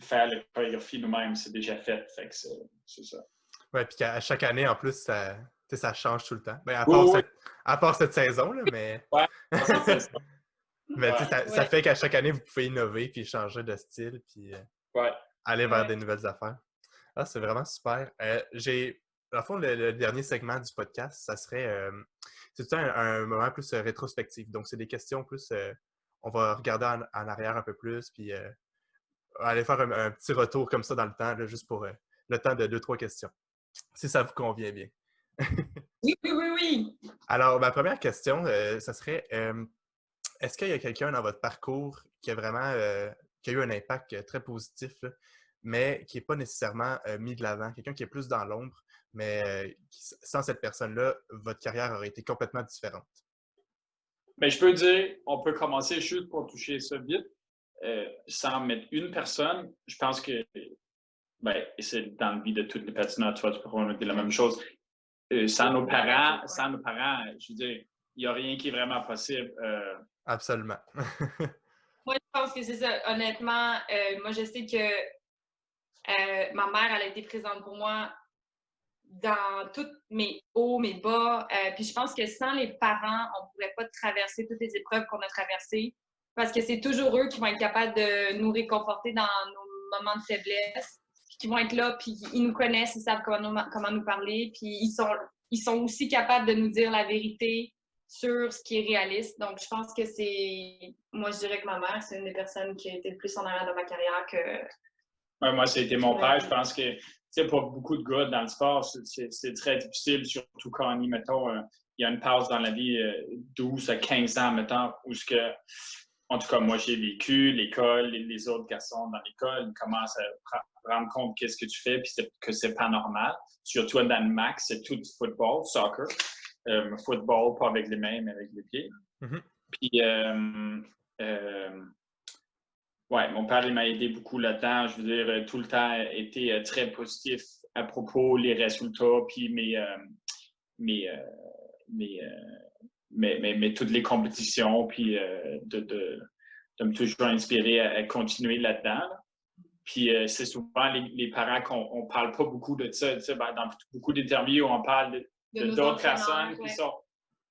faire la chorégraphie nous-mêmes, c'est déjà fait. Fait que c'est ça. Oui, puis qu'à chaque année, en plus, ça change tout le temps. Ben, à part cette saison, là, mais. Ouais, c'est ça. Mais ça fait qu'à chaque année, vous pouvez innover puis changer de style puis aller vers des nouvelles affaires. Ah, c'est vraiment super. Dans le fond, le dernier segment du podcast, ça serait c'est tout un moment plus rétrospectif. Donc, c'est des questions plus on va regarder en arrière un peu plus puis aller faire un petit retour comme ça dans le temps, là, juste pour le temps de 2-3 questions. Si ça vous convient bien. Oui. Alors, ma première question, ça serait est-ce qu'il y a quelqu'un dans votre parcours qui a vraiment qui a eu un impact très positif, là, mais qui n'est pas nécessairement mis de l'avant, quelqu'un qui est plus dans l'ombre, mais sans cette personne-là, votre carrière aurait été complètement différente? Mais je peux dire, on peut commencer juste pour toucher ça vite, sans mettre une personne. Je pense que, c'est dans le vie de toutes les patineurs, tu pourras dire la même chose. Sans nos parents, je veux dire, il n'y a rien qui est vraiment possible. Absolument. Moi, je pense que c'est ça. Honnêtement, moi, je sais que ma mère, elle a été présente pour moi dans tous mes hauts, mes bas. Puis je pense que sans les parents, on ne pourrait pas traverser toutes les épreuves qu'on a traversées parce que c'est toujours eux qui vont être capables de nous réconforter dans nos moments de faiblesse, qui vont être là, puis ils nous connaissent, ils savent comment nous parler, puis ils sont aussi capables de nous dire la vérité sur ce qui est réaliste. Donc, je pense que moi, je dirais que ma mère, c'est une des personnes qui a été le plus en arrière de ma carrière que... Ouais, moi, c'était mon père. Je pense que, tu sais, pour beaucoup de gars dans le sport, c'est très difficile, surtout quand on y, mettons, il y a une pause dans la vie 12 à 15 ans, mettons, où ce que, en tout cas, moi, j'ai vécu l'école, les autres garçons dans l'école, ils commencent à rendre compte qu'est-ce que tu fais, puis que c'est pas normal. Surtout dans le max, c'est tout du football, soccer. Football, pas avec les mains, mais avec les pieds. Mm-hmm. Puis, ouais, mon père, il m'a aidé beaucoup là-dedans. Je veux dire, tout le temps, été très positif à propos des résultats, puis toutes les compétitions, puis de me toujours inspirer à continuer là-dedans. Puis c'est souvent les parents qu'on parle pas beaucoup de ça. Tu sais, dans beaucoup d'interviews, on parle d'autres personnes qui sont...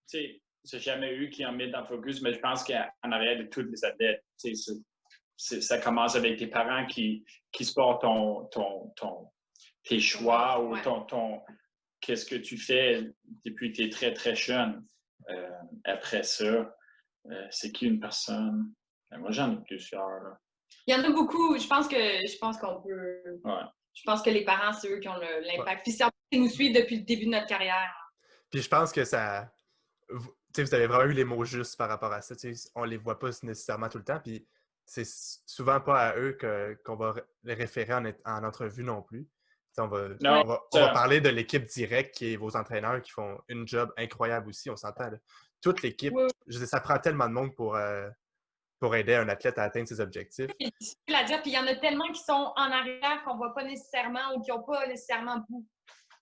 Tu sais, c'est jamais eux qui en mettent en focus, mais je pense qu'en arrière de tous les athlètes, tu sais, ça commence avec tes parents qui supportent tes choix ou qu'est-ce que tu fais depuis que tu es très, très jeune. Après ça, c'est qui une personne? Moi, j'en ai plusieurs. Là. Il y en a beaucoup. Je pense qu'on peut... Ouais. Je pense que les parents, c'est eux qui ont l'impact. Puis ils nous suivent depuis le début de notre carrière. Puis je pense que ça... Vous avez vraiment eu les mots justes par rapport à ça. On les voit pas nécessairement tout le temps. Puis c'est souvent pas à eux qu'on va les référer en entrevue non plus. On va parler de l'équipe directe qui est vos entraîneurs qui font une job incroyable aussi, on s'entend. Là. Toute l'équipe, ça prend tellement de monde pour aider un athlète à atteindre ses objectifs. C'est difficile à dire, puis il y en a tellement qui sont en arrière qu'on voit pas nécessairement ou qui n'ont pas nécessairement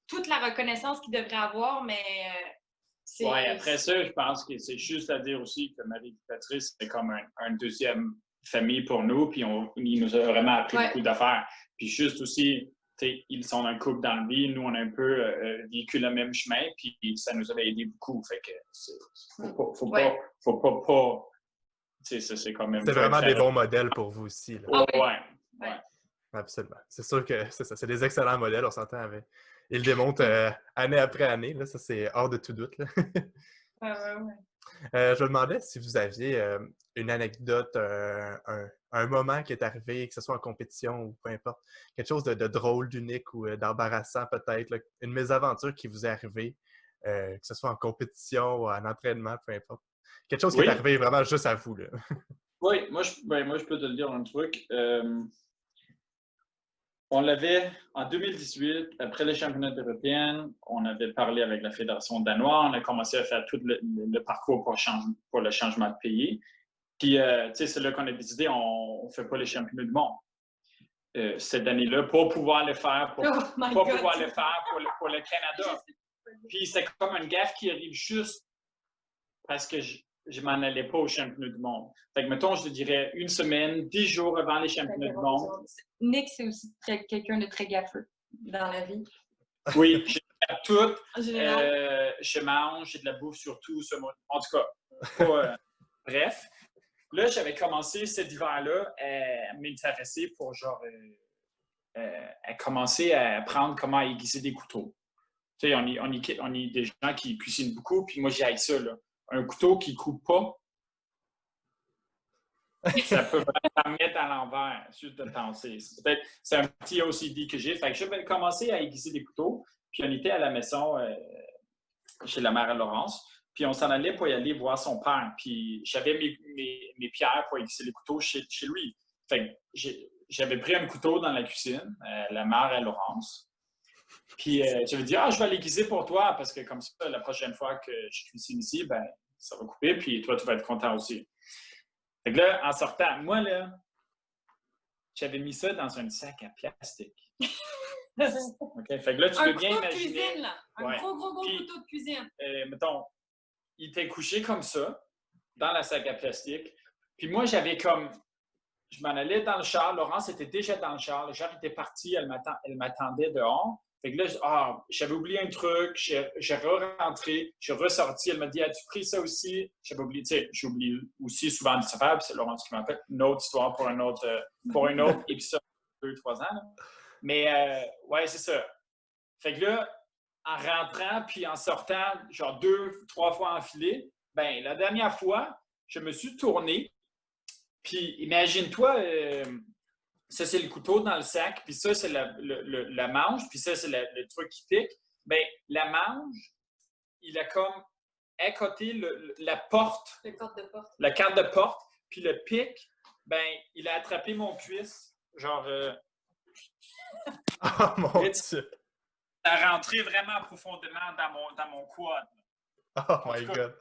toute la reconnaissance qu'ils devraient avoir, mais oui, après ça, je pense que c'est juste à dire aussi que Marie-Patrice, c'est comme un deuxième famille pour nous, puis il nous a vraiment appris beaucoup d'affaires. Puis juste aussi, ils sont un couple dans le vie, nous, on a un peu vécu le même chemin, puis ça nous avait aidé beaucoup. Fait que faut pas c'est quand même... C'est vraiment des bons modèles pour vous aussi. Là. Ah oui. Ouais. Absolument. C'est sûr que c'est ça. C'est des excellents modèles, on s'entend avec. Ils le démontrent année après année. Là, ça, c'est hors de tout doute. Là. Ouais. Je me demandais si vous aviez une anecdote, un moment qui est arrivé, que ce soit en compétition ou peu importe, quelque chose de drôle, d'unique ou d'embarrassant peut-être, là, une mésaventure qui vous est arrivée, que ce soit en compétition ou en entraînement, peu importe. Quelque chose qui est arrivé vraiment juste à vous. Là. Oui, moi, je peux te le dire un truc. On l'avait en 2018, après les championnats européens, on avait parlé avec la Fédération danoise, on a commencé à faire tout le parcours pour le changement de pays. Puis, c'est là qu'on a décidé, on ne fait pas les championnats du monde cette année-là, pour pouvoir le faire, pour le Canada. Puis, c'est comme une gaffe qui arrive juste parce que je m'en allais pas aux championnats du monde. Fait que, mettons, je te dirais 1 semaine, 10 jours avant les championnats du monde. Nick, c'est aussi quelqu'un de très gaffeux dans la vie. Oui, j'ai tout. Je mange, j'ai de la bouffe surtout. En tout cas, bref. Là, j'avais commencé cet hiver-là à m'intéresser pour à commencer à apprendre comment aiguiser des couteaux. Tu sais, on est des gens qui cuisinent beaucoup, puis moi, j'ai ça, là. Un couteau qui ne coupe pas, ça peut vraiment mettre à l'envers, juste de penser. C'est un petit OCD que j'ai. Fait que j'ai commencé à aiguiser des couteaux, puis on était à la maison chez la mère à Laurence, puis on s'en allait pour y aller voir son père. Puis j'avais mes pierres pour aiguiser les couteaux chez lui. Fait que j'avais pris un couteau dans la cuisine, la mère à Laurence. Puis j'avais dit, je vais l'aiguiser pour toi, parce que comme ça, la prochaine fois que je cuisine ici, ben ça va couper, puis toi, tu vas être content aussi. Fait que là, en sortant, moi, là, j'avais mis ça dans un sac à plastique. Okay? Fait que là, tu peux bien imaginer... Un couteau de cuisine, là. Un gros couteau de cuisine. Mettons, il était couché comme ça, dans la sac à plastique. Puis moi, j'avais comme... Je m'en allais dans le char. Laurence était déjà dans le char. Le char était parti. Elle m'attendait dehors. Fait que là, j'avais oublié un truc. J'ai re-rentré. J'ai ressorti. Elle m'a dit, as-tu pris ça aussi? J'avais oublié. Tu sais, j'oublie aussi souvent des affaires. Puis c'est Laurence qui m'appelle. Une autre histoire pour un autre épisode de 2-3 ans. Là. Mais, ouais, c'est ça. Fait que là, en rentrant puis en sortant, genre 2-3 fois enfilé, ben la dernière fois, je me suis tourné. Puis imagine-toi, ça c'est le couteau dans le sac, puis ça c'est la manche, puis ça c'est le truc qui pique. Bien, la manche, il a comme à côté la porte. La carte de porte, puis le pic, ben il a attrapé mon cuisse, genre... Oh mon Dieu! Ça a rentré vraiment profondément dans mon quad. Oh my God!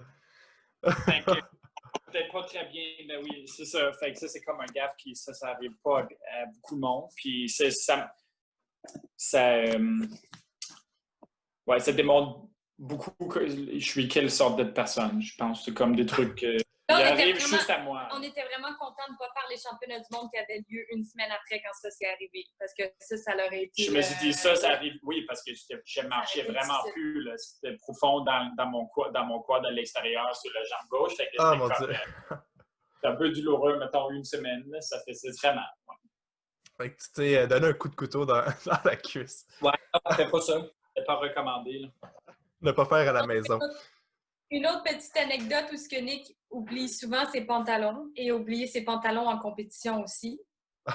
Peut-être pas très bien, mais oui, c'est ça. Fait que ça, c'est comme un gaffe qui, ça n'arrive pas à beaucoup de monde. Puis ça démontre beaucoup que je suis quelle sorte de personne, je pense. C'est comme des trucs qui arrivent juste à moi. On était vraiment contents de ne pas faire les championnats du monde qui avaient lieu 1 semaine après quand ça s'est arrivé. Parce que ça leur a été... Je me suis dit, ça arrive, oui, parce que je marchais vraiment plus. Là. C'était profond dans mon quad à l'extérieur sur la jambe gauche. Fait que mon Dieu! C'est un peu douloureux, mettons, 1 semaine. Là, c'est très mal. Ouais. Fait que tu t'es donné un coup de couteau dans la cuisse. Ouais, on fait pas ça. C'est pas recommandé. Là. Ne pas faire à la maison. Une autre petite anecdote où ce que Nick oublie souvent ses pantalons et oublie ses pantalons en compétition aussi.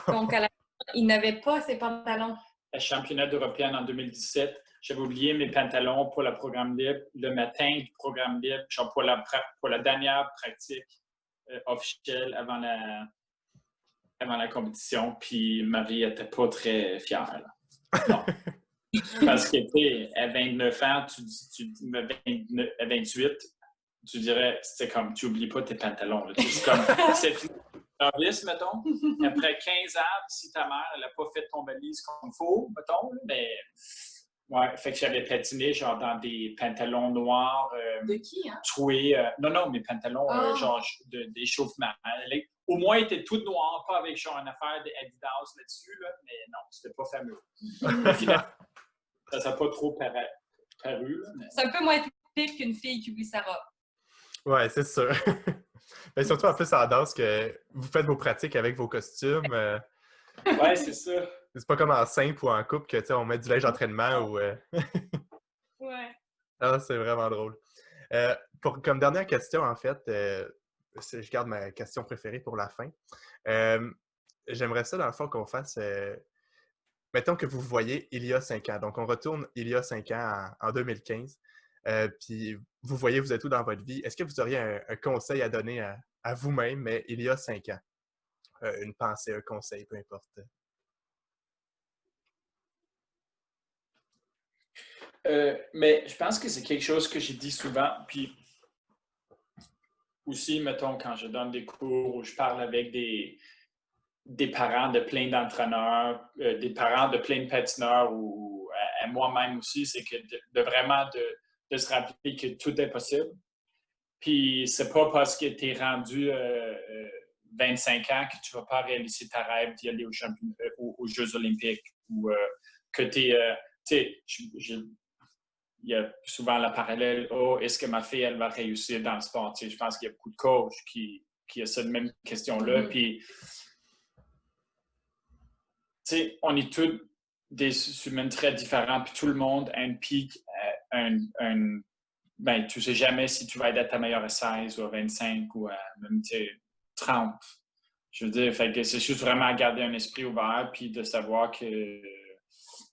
Donc, à la fin, il n'avait pas ses pantalons. Le championnat européen en 2017, j'avais oublié mes pantalons pour le programme libre. Le matin du programme libre, genre pour la dernière pratique officielle avant la compétition. Puis Marie n'était pas très fière. Là. Non. Parce que, tu sais, à 29 ans, à 28, tu dirais, c'est comme, tu n'oublies pas tes pantalons. Là. C'est comme, c'est fini. Service, mettons. Après 15 ans, si ta mère, elle n'a pas fait ton valise comme il faut, mettons, mais... Ouais, fait que j'avais patiné, genre, dans des pantalons noirs. De qui, hein? Troués. Non, mes pantalons, genre, d'échauffement. Au moins, ils étaient tout noirs, pas avec, genre, une affaire d'Adidas là-dessus, là, mais non, c'était pas fameux. Finalement, ça n'a pas trop paru. Là, mais... C'est un peu moins typique qu'une fille qui oublie sa robe. Ouais, c'est sûr. Mais surtout en plus en danse que vous faites vos pratiques avec vos costumes. Ouais, c'est ça. C'est pas comme en simple ou en couple que on met du linge d'entraînement ou. Ouais. Ah, c'est vraiment drôle. Comme dernière question, en fait, je garde ma question préférée pour la fin. J'aimerais ça, dans le fond, qu'on fasse. Mettons que vous voyez il y a 5 ans. Donc, on retourne il y a 5 ans en 2015. Puis, vous voyez, vous êtes où dans votre vie. Est-ce que vous auriez un conseil à donner à vous-même, mais il y a 5 ans? Une pensée, un conseil, peu importe. Mais je pense que c'est quelque chose que j'ai dit souvent. Puis aussi, mettons, quand je donne des cours ou je parle avec des parents de plein d'entraîneurs, des parents de plein de patineurs ou à moi-même aussi, c'est que de se rappeler que tout est possible. Puis c'est pas parce que tu es rendu 25 ans que tu vas pas réaliser ta rêve d'y aller aux Jeux olympiques ou que tu es... il y a souvent le parallèle, oh, est-ce que ma fille, elle va réussir dans le sport? Tu sais, je pense qu'il y a beaucoup de coachs qui ont cette même question-là. Puis, tu sais, on est tous des humains très différents, puis tout le monde a un pic, ben, tu sais jamais si tu vas être à ta meilleure à 16 ou à 25 ou à même 30. Je veux dire, fait que c'est juste vraiment garder un esprit ouvert puis de savoir que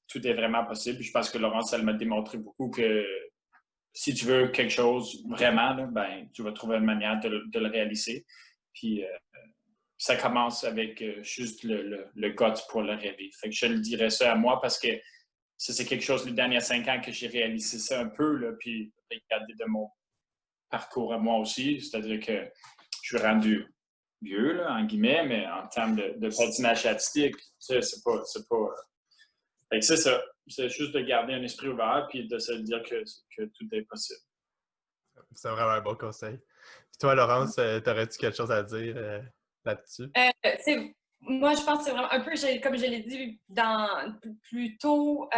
tout est vraiment possible. Je pense que Laurence, elle m'a démontré beaucoup que si tu veux quelque chose vraiment, là, ben, tu vas trouver une manière de le réaliser. Puis ça commence avec juste le guts pour le rêver. Fait que je le dirais ça à moi parce que ça, c'est quelque chose les derniers 5 ans que j'ai réalisé ça un peu, là, puis regardez de mon parcours à moi aussi. C'est-à-dire que je suis rendu vieux, là, en guillemets, mais en termes de patinage artistique, c'est pas. Fait que c'est ça. C'est juste de garder un esprit ouvert puis de se dire que tout est possible. C'est vraiment un bon conseil. Puis toi, Laurence, t'aurais-tu quelque chose à dire là-dessus? Moi, je pense que c'est vraiment un peu, comme je l'ai dit plus tôt,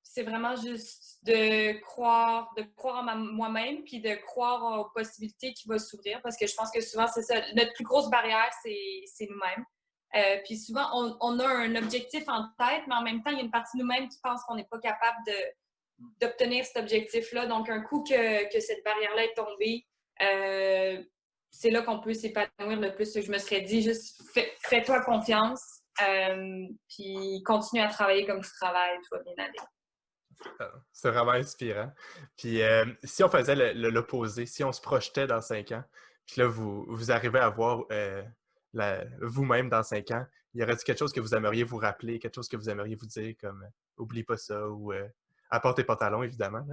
c'est vraiment juste de croire en moi-même puis de croire aux possibilités qui vont s'ouvrir parce que je pense que souvent, c'est ça. Notre plus grosse barrière, c'est nous-mêmes. Puis souvent, on a un objectif en tête, mais en même temps, il y a une partie de nous-mêmes qui pense qu'on n'est pas capable d'obtenir cet objectif-là. Donc, un coup que cette barrière-là est tombée, c'est là qu'on peut s'épanouir le plus. Je me serais dit, juste fais-toi confiance, puis continue à travailler comme tu travailles, tu vas bien aller. C'est vraiment inspirant. Puis si on faisait l'opposé, si on se projetait dans 5 ans, puis là, vous arrivez à voir vous-même dans 5 ans, y aurait-il quelque chose que vous aimeriez vous rappeler, quelque chose que vous aimeriez vous dire comme oublie pas ça ou apporte tes pantalons, évidemment.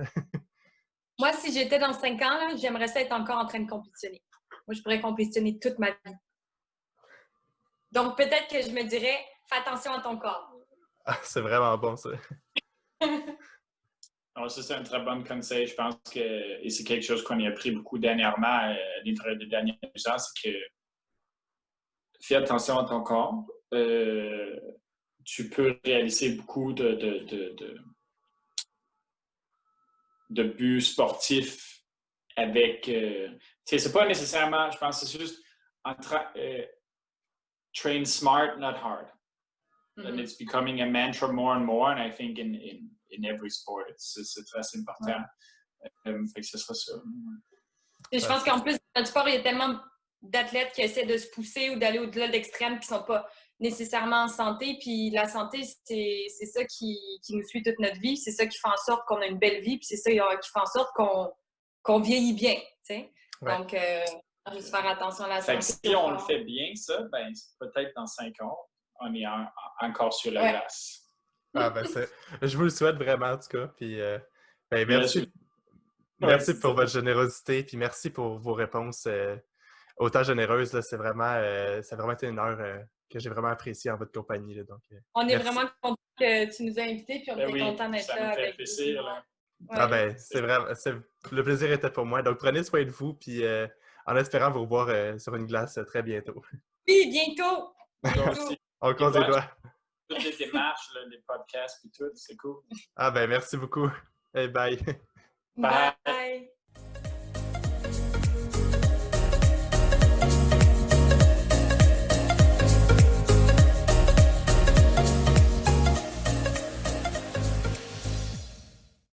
Moi, si j'étais dans 5 ans, là, j'aimerais ça être encore en train de compétitionner. Moi, je pourrais compétitionner toute ma vie. Donc, peut-être que je me dirais, fais attention à ton corps. Ah, c'est vraiment bon, ça. Alors, ça, c'est un très bon conseil. Je pense que, et c'est quelque chose qu'on a appris beaucoup dernièrement, les derniers ans, c'est que fais attention à ton corps. Tu peux réaliser beaucoup de buts sportifs avec... tu sais, c'est pas nécessairement, je pense que c'est juste train smart, not hard. And it's becoming a mantra more and more, and I think in every sport, c'est très important. Fait que ce sera ça. Et je pense qu'en plus, dans le sport, il y a tellement d'athlètes qui essaient de se pousser ou d'aller au-delà de l'extrême qui ne sont pas nécessairement en santé. Puis la santé, c'est ça qui nous suit toute notre vie. C'est ça qui fait en sorte qu'on a une belle vie. Puis c'est ça qui fait en sorte qu'on vieillit bien. Ouais. Donc, juste faire attention à la santé. Fait que si on le fait bien, ça, ben, peut-être dans 5 ans, on est encore sur la glace. Ah, ben je vous le souhaite vraiment, en tout cas. Puis, ben, merci. Merci pour votre générosité, puis merci pour vos réponses autant généreuses. Là, ça a vraiment été une heure que j'ai vraiment appréciée en votre compagnie. Là, donc, on est vraiment contents que tu nous as invités, puis on est contents d'être là avec plaisir, vous. Ah ben, c'est vraiment, le plaisir était pour moi. Donc, prenez soin de vous, puis en espérant vous revoir sur une glace très bientôt. Oui, bientôt! On compte les doigts. Toutes les démarches, là, les podcasts et tout, c'est cool. Ah ben, merci beaucoup. Hey, bye. Bye!